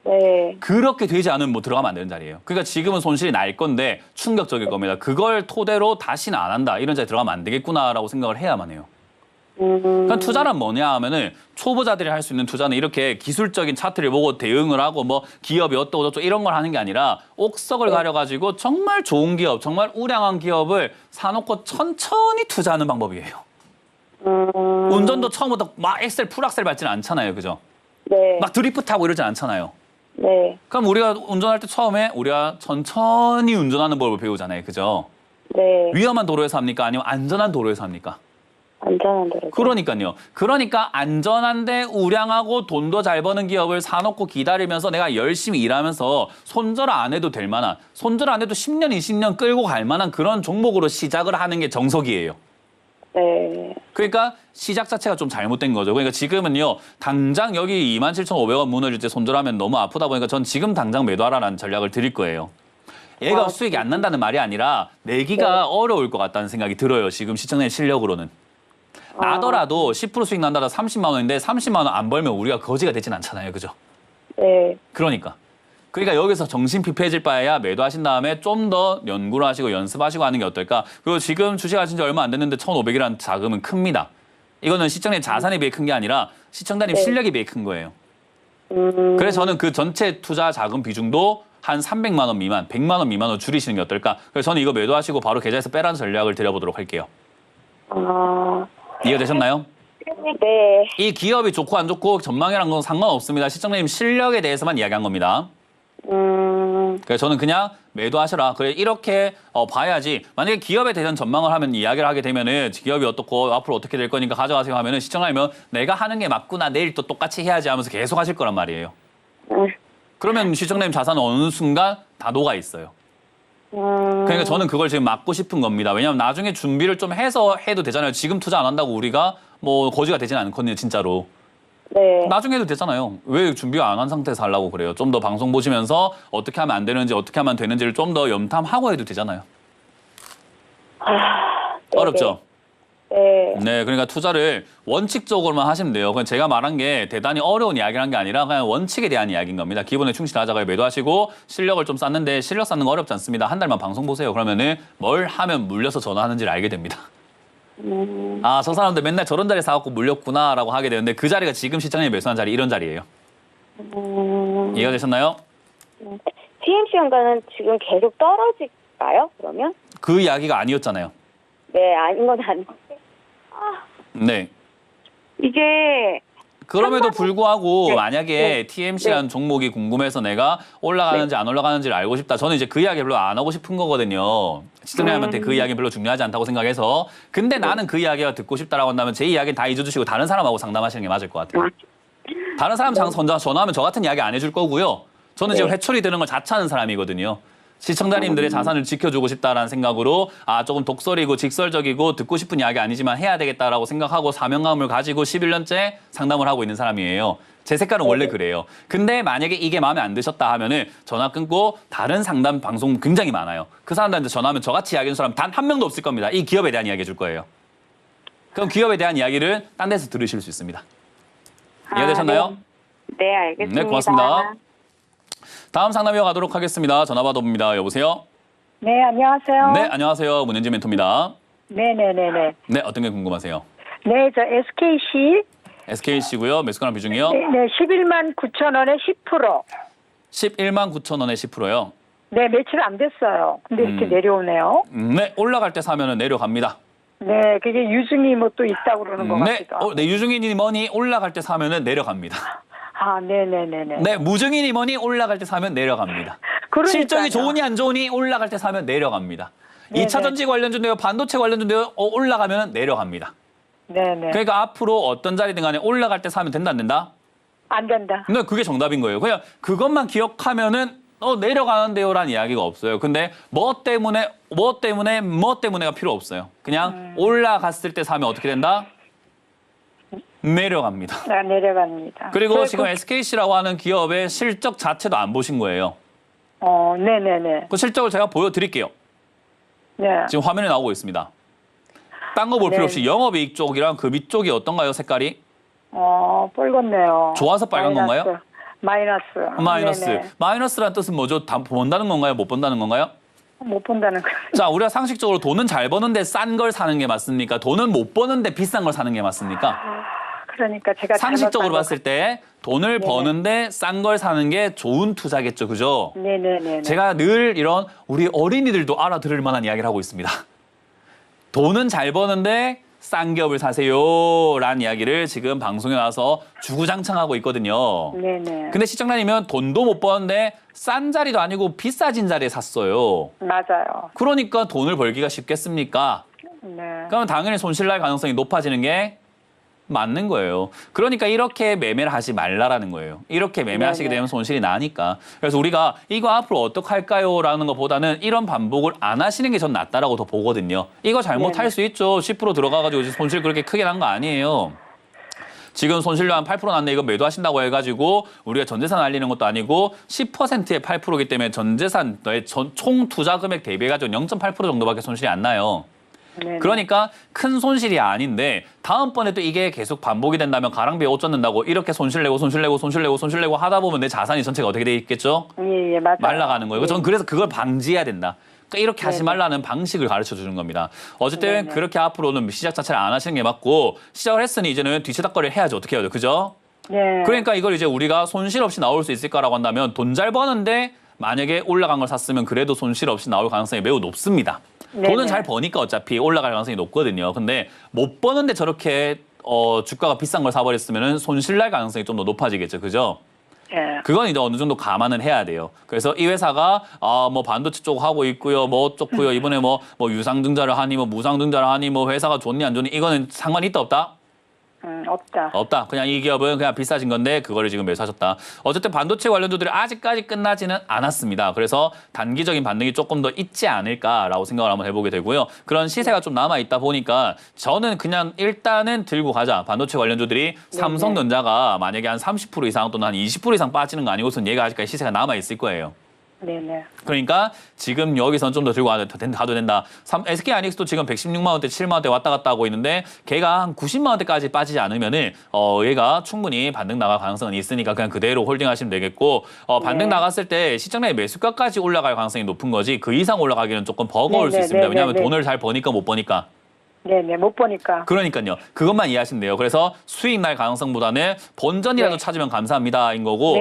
네. 그렇게 되지 않으면 뭐 들어가면 안 되는 자리예요. 그러니까 지금은 손실이 날 건데 충격적일 겁니다. 그걸 토대로 다시는 안 한다. 이런 자리에 들어가면 안 되겠구나라고 생각을 해야만 해요. 그러니까 투자란 뭐냐 하면은 초보자들이 할 수 있는 투자는 이렇게 기술적인 차트를 보고 대응을 하고 뭐 기업이 어떠고 이런 걸 하는 게 아니라 옥석을 가려가지고 정말 좋은 기업, 정말 우량한 기업을 사놓고 천천히 투자하는 방법이에요. 운전도 처음부터 막 엑셀, 풀악셀 밟지는 않잖아요. 그죠? 네. 막 드리프트하고 이러진 않잖아요. 네. 그럼 우리가 운전할 때 처음에 우리가 천천히 운전하는 법을 배우잖아요. 그죠? 네. 위험한 도로에서 합니까? 아니면 안전한 도로에서 합니까? 안전한 데로. 그러니까요. 그러니까 안전한데 우량하고 돈도 잘 버는 기업을 사놓고 기다리면서 내가 열심히 일하면서 손절 안 해도 될 만한, 손절 안 해도 10년, 20년 끌고 갈 만한 그런 종목으로 시작을 하는 게 정석이에요. 네. 그러니까 시작 자체가 좀 잘못된 거죠. 그러니까 지금은요, 당장 여기 27,500원 무너질 때 손절하면 너무 아프다 보니까 전 지금 당장 매도하라는 전략을 드릴 거예요. 얘가 수익이 안 난다는 말이 아니라 내기가 어려울 것 같다는 생각이 들어요. 지금 시청자의 실력으로는. 나더라도 10% 수익 난다라 30만 원인데 30만 원 안 벌면 우리가 거지가 되진 않잖아요. 그죠? 네. 그러니까 여기서 정신 피폐해질 바에야 매도하신 다음에 좀 더 연구를 하시고 연습하시고 하는 게 어떨까? 그리고 지금 주식하신 지 얼마 안 됐는데 1,500이라는 자금은 큽니다. 이거는 시청자님 자산에 비해 큰 게 아니라 시청자님 실력에 비해 큰 거예요. 그래서 저는 그 전체 투자 자금 비중도 한 300만 원 미만, 100만 원 미만으로 줄이시는 게 어떨까? 그래서 저는 이거 매도하시고 바로 계좌에서 빼라는 전략을 드려보도록 할게요. 이해되셨나요? 네. 이 기업이 좋고 안 좋고 전망이란 건 상관없습니다. 시청자님 실력에 대해서만 이야기한 겁니다. 그래서 저는 그냥 매도하셔라. 그래 이렇게 봐야지. 만약에 기업에 대한 전망을 하면 이야기를 하게 되면은 기업이 어떻고 앞으로 어떻게 될 거니까 가져가세요 하면은 시청자님은 내가 하는 게 맞구나 내일 또 똑같이 해야지 하면서 계속 하실 거란 말이에요. 그러면 시청자님 자산은 어느 순간 다 녹아 있어요. 그러니까 저는 그걸 지금 막고 싶은 겁니다. 왜냐하면 나중에 준비를 좀 해서 해도 되잖아요. 지금 투자 안 한다고 우리가 뭐 거지가 되진 않거든요, 진짜로. 네. 나중에 해도 되잖아요. 왜 준비 안 한 상태에서 하려고 그래요? 좀 더 방송 보시면서 어떻게 하면 안 되는지 어떻게 하면 되는지를 좀 더 염탐하고 해도 되잖아요. 네, 어렵죠? 네. 네, 그러니까 투자를 원칙적으로만 하시면 돼요. 그냥 제가 말한 게 대단히 어려운 이야기를 한 게 아니라 그냥 원칙에 대한 이야기인 겁니다. 기본에 충실하자가 매도하시고 실력을 좀 쌓는데 실력 쌓는 거 어렵지 않습니다. 한 달만 방송 보세요. 그러면은 뭘 하면 물려서 전화하는지를 알게 됩니다. 아, 저 사람들 맨날 저런 자리 사갖고 물렸구나라고 하게 되는데 그 자리가 지금 시장에 매수한 자리 이런 자리예요. 이해가 되셨나요? TMC 연가는 지금 계속 떨어질까요? 그러면? 그 이야기가 아니었잖아요. 네, 아닌 건 아닌데. 네. 이게 그럼에도 불구하고 네. 만약에 TMC라는 종목이 궁금해서 내가 올라가는지 안 올라가는지를 알고 싶다. 저는 이제 그 이야기 별로 안 하고 싶은 거거든요. 시청자님한테 그 이야기 별로 중요하지 않다고 생각해서. 근데 나는 그 이야기가 듣고 싶다라고 한다면 제 이야기는 다 잊어주시고 다른 사람하고 상담하시는 게 맞을 것 같아요. 다른 사람 전화하면 저 같은 이야기 안 해줄 거고요. 저는 지금 회초리 드는 걸 자처하는 사람이거든요. 시청자님들의 자산을 지켜주고 싶다라는 생각으로 조금 독설이고 직설적이고 듣고 싶은 이야기 아니지만 해야 되겠다라고 생각하고 사명감을 가지고 11년째 상담을 하고 있는 사람이에요. 제 색깔은 원래 그래요. 근데 만약에 이게 마음에 안 드셨다 하면은 전화 끊고 다른 상담 방송 굉장히 많아요. 그 사람들한테 전화하면 저같이 이야기하는 사람 단 한 명도 없을 겁니다. 이 기업에 대한 이야기 해줄 거예요. 그럼 기업에 대한 이야기를 딴 데서 들으실 수 있습니다. 이해되셨나요? 네, 알겠습니다. 네, 고맙습니다. 다음 상담 이어가도록 하겠습니다. 전화 받아봅니다. 여보세요? 네, 안녕하세요. 네, 안녕하세요. 문현지 멘토입니다. 네네네네. 네, 어떤 게 궁금하세요? 네, 저 SKC. SKC고요. 매수가랑 비중이요? 네, 11만 9천 원에 10%. 11만 9천 원에 10%요. 네, 며칠 안 됐어요. 근데 이렇게 내려오네요. 네, 올라갈 때 사면은 내려갑니다. 네, 그게 유증이 뭐 또 있다고 그러는 것 네, 같기도 하고. 네, 유증이니 뭐니 올라갈 때 사면은 내려갑니다. 아, 네네네네. 네, 무증이니 뭐니 올라갈 때 사면 내려갑니다. 그러니까요. 실적이 좋으니 안 좋으니 올라갈 때 사면 내려갑니다. 네네. 2차 전지 관련주인데요, 반도체 관련주인데요, 올라가면 내려갑니다. 네네. 그러니까 앞으로 어떤 자리든 간에 올라갈 때 사면 된다 안 된다? 안 된다. 근데 그게 정답인 거예요. 그냥 그것만 기억하면은 내려가는데요라는 이야기가 없어요. 근데 뭐 때문에가 필요 없어요. 그냥 올라갔을 때 사면 어떻게 된다? 내려갑니다. 아, 내려갑니다. 그리고 네, 지금 SKC라고 하는 기업의 실적 자체도 안 보신 거예요. 네네네. 그 실적을 제가 보여드릴게요. 네. 지금 화면에 나오고 있습니다. 딴 거 볼 필요 없이 영업이익 쪽이랑 그 밑쪽이 어떤가요, 색깔이? 빨갛네요. 좋아서 빨간 건가요? 마이너스. 마이너스. 네네. 마이너스란 뜻은 뭐죠? 다 본다는 건가요? 못 본다는 건가요? 못 본다는 거. 자, 우리가 상식적으로 돈은 잘 버는데 싼 걸 사는 게 맞습니까? 돈은 못 버는데 비싼 걸 사는 게 맞습니까? 그러니까 제가 상식적으로 잘못 봤을 때 돈을 버는데 싼 걸 사는 게 좋은 투자겠죠, 그죠? 네네네. 제가 늘 이런 우리 어린이들도 알아들을 만한 이야기를 하고 있습니다. 돈은 잘 버는데 싼 기업을 사세요라는 이야기를 지금 방송에 나와서 주구장창하고 있거든요. 네네. 근데 시청자님은 돈도 못 버는데 싼 자리도 아니고 비싸진 자리에 샀어요. 맞아요. 그러니까 돈을 벌기가 쉽겠습니까? 네. 그러면 당연히 손실 날 가능성이 높아지는 게 맞는 거예요. 그러니까 이렇게 매매를 하지 말라라는 거예요. 이렇게 매매하시게 되면 손실이 나니까. 그래서 우리가 이거 앞으로 어떻게 할까요? 라는 것보다는 이런 반복을 안 하시는 게 전 낫다라고 더 보거든요. 이거 잘못할 수 있죠. 10% 들어가가지고 손실 그렇게 크게 난 거 아니에요. 지금 손실료 한 8% 났네. 이거 매도하신다고 해가지고 우리가 전재산 알리는 것도 아니고 10%의 8%이기 때문에 전재산 너의 총 투자 금액 대비해가지고 0.8% 정도밖에 손실이 안 나요. 네네. 그러니까 큰 손실이 아닌데 다음번에 또 이게 계속 반복이 된다면 가랑비에 옷 젖는다고 이렇게 손실 내고 하다 보면 내 자산이 전체가 어떻게 돼 있겠죠? 예, 맞아요. 말라가는 거예요. 예. 저는 그래서 그걸 방지해야 된다. 그러니까 이렇게 하지 말라는 방식을 가르쳐 주는 겁니다. 어쨌든 네네. 그렇게 앞으로는 시작 자체를 안 하시는 게 맞고 시작을 했으니 이제는 뒤치다거리를 해야죠. 어떻게 해야 돼요? 그죠? 네. 그러니까 이걸 이제 우리가 손실 없이 나올 수 있을까라고 한다면 돈 잘 버는데 만약에 올라간 걸 샀으면 그래도 손실 없이 나올 가능성이 매우 높습니다. 네네. 돈은 잘 버니까 어차피 올라갈 가능성이 높거든요. 근데 못 버는데 저렇게 주가가 비싼 걸 사버렸으면 손실 날 가능성이 좀 더 높아지겠죠. 그죠? 예. 그건 이제 어느 정도 감안은 해야 돼요. 그래서 이 회사가 뭐 반도체 쪽 하고 있고요, 뭐 어쩌고요, 이번에 뭐 유상증자를 하니, 뭐 무상증자를 하니, 뭐 회사가 좋니 안 좋니 이거는 상관이 있다 없다? 없다. 없다. 그냥 이 기업은 그냥 비싸진 건데 그거를 지금 매수하셨다. 어쨌든 반도체 관련주들이 아직까지 끝나지는 않았습니다. 그래서 단기적인 반등이 조금 더 있지 않을까라고 생각을 한번 해보게 되고요. 그런 시세가 좀 남아있다 보니까 저는 그냥 일단은 들고 가자. 반도체 관련주들이 삼성전자가 만약에 한 30% 이상 또는 한 20% 이상 빠지는 거 아니고선 얘가 아직까지 시세가 남아있을 거예요. 네네. 그러니까 지금 여기서는 좀 더 들고 가도 된다. SK 하이닉스도 지금 116만 원대, 7만 원대 왔다 갔다 하고 있는데 걔가 한 90만 원대까지 빠지지 않으면은 얘가 충분히 반등 나갈 가능성은 있으니까 그냥 그대로 홀딩하시면 되겠고 반등 나갔을 때 시장내 매수가까지 올라갈 가능성이 높은 거지 그 이상 올라가기는 조금 버거울 수 있습니다. 왜냐하면 돈을 잘 버니까 못 버니까. 네네. 못 보니까. 그러니까요. 그것만 이해하시면 돼요. 그래서 수익 날 가능성보다는 본전이라도 찾으면 감사합니다인 거고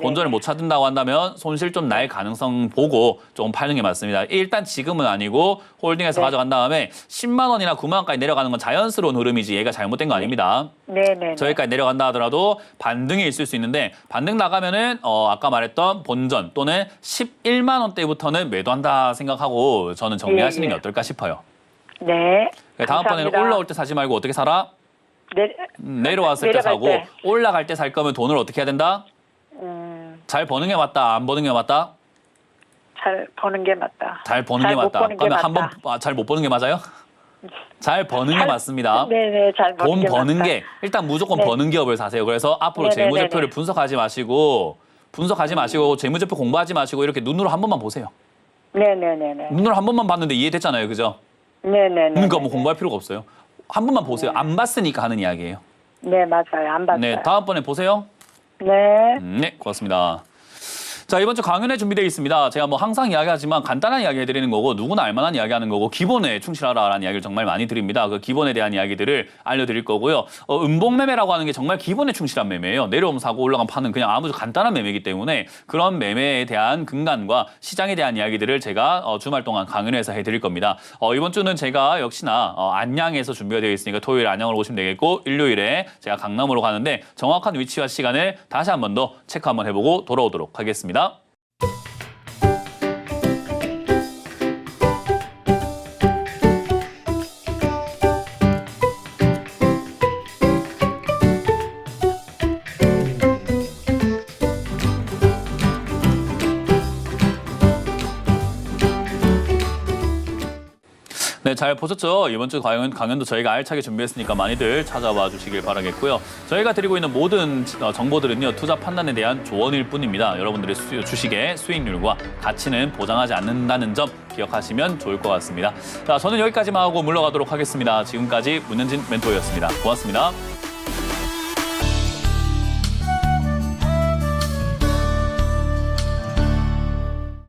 본전을 못 찾는다고 한다면 손실 좀 날 가능성 보고 좀 파는 게 맞습니다. 일단 지금은 아니고 홀딩해서 가져간 다음에 10만 원이나 9만 원까지 내려가는 건 자연스러운 흐름이지 얘가 잘못된 거 아닙니다. 네네. 저기까지 내려간다 하더라도 반등이 있을 수 있는데 반등 나가면은 아까 말했던 본전 또는 11만 원대부터는 매도한다 생각하고 저는 정리하시는 게 어떨까 싶어요. 네. 다음번에는 감사합니다. 올라올 때 사지 말고 어떻게 살아? 내려왔을 때 내려갈 사고 때. 올라갈 때 살 거면 돈을 어떻게 해야 된다? 잘 버는 게 맞다. 안 버는 게 맞다? 잘 버는 게 맞다. 잘 버는 게 못 맞다. 버는 게 그러면 맞다. 한번 잘 못 버는 게 맞아요? 잘 버는 게 맞습니다. 네네. 잘 버는 돈 게 버는 맞다. 게 일단 무조건 네. 버는 기업을 사세요. 그래서 앞으로 네네네네. 재무제표를 분석하지 마시고 재무제표 공부하지 마시고 이렇게 눈으로 한 번만 보세요. 네네네네. 눈으로 한 번만 봤는데 이해됐잖아요. 그죠? 네네네. 그러니까 뭐 공부할 필요가 없어요. 한 번만 보세요. 안 봤으니까 하는 이야기예요. 네, 맞아요. 안 봤어요. 네, 다음번에 보세요. 네. 네, 고맙습니다. 자, 이번 주 강연회 준비되어 있습니다. 제가 뭐 항상 이야기하지만 간단한 이야기 해드리는 거고 누구나 알만한 이야기 하는 거고 기본에 충실하라라는 이야기를 정말 많이 드립니다. 그 기본에 대한 이야기들을 알려드릴 거고요. 음봉매매라고 하는 게 정말 기본에 충실한 매매예요. 내려오면 사고 올라가면 파는 그냥 아주 간단한 매매이기 때문에 그런 매매에 대한 근간과 시장에 대한 이야기들을 제가 주말 동안 강연회에서 해드릴 겁니다. 이번 주는 제가 역시나 안양에서 준비가 되어 있으니까 토요일 안양으로 오시면 되겠고 일요일에 제가 강남으로 가는데 정확한 위치와 시간을 다시 한 번 더 체크 한번 해보고 돌아오도록 하겠습니다. 네, 잘 보셨죠? 이번 주 강연도 저희가 알차게 준비했으니까 많이들 찾아와 주시길 바라겠고요. 저희가 드리고 있는 모든 정보들은요, 투자 판단에 대한 조언일 뿐입니다. 여러분들의 주식의 수익률과 가치는 보장하지 않는다는 점 기억하시면 좋을 것 같습니다. 자, 저는 여기까지만 하고 물러가도록 하겠습니다. 지금까지 문현진 멘토였습니다. 고맙습니다.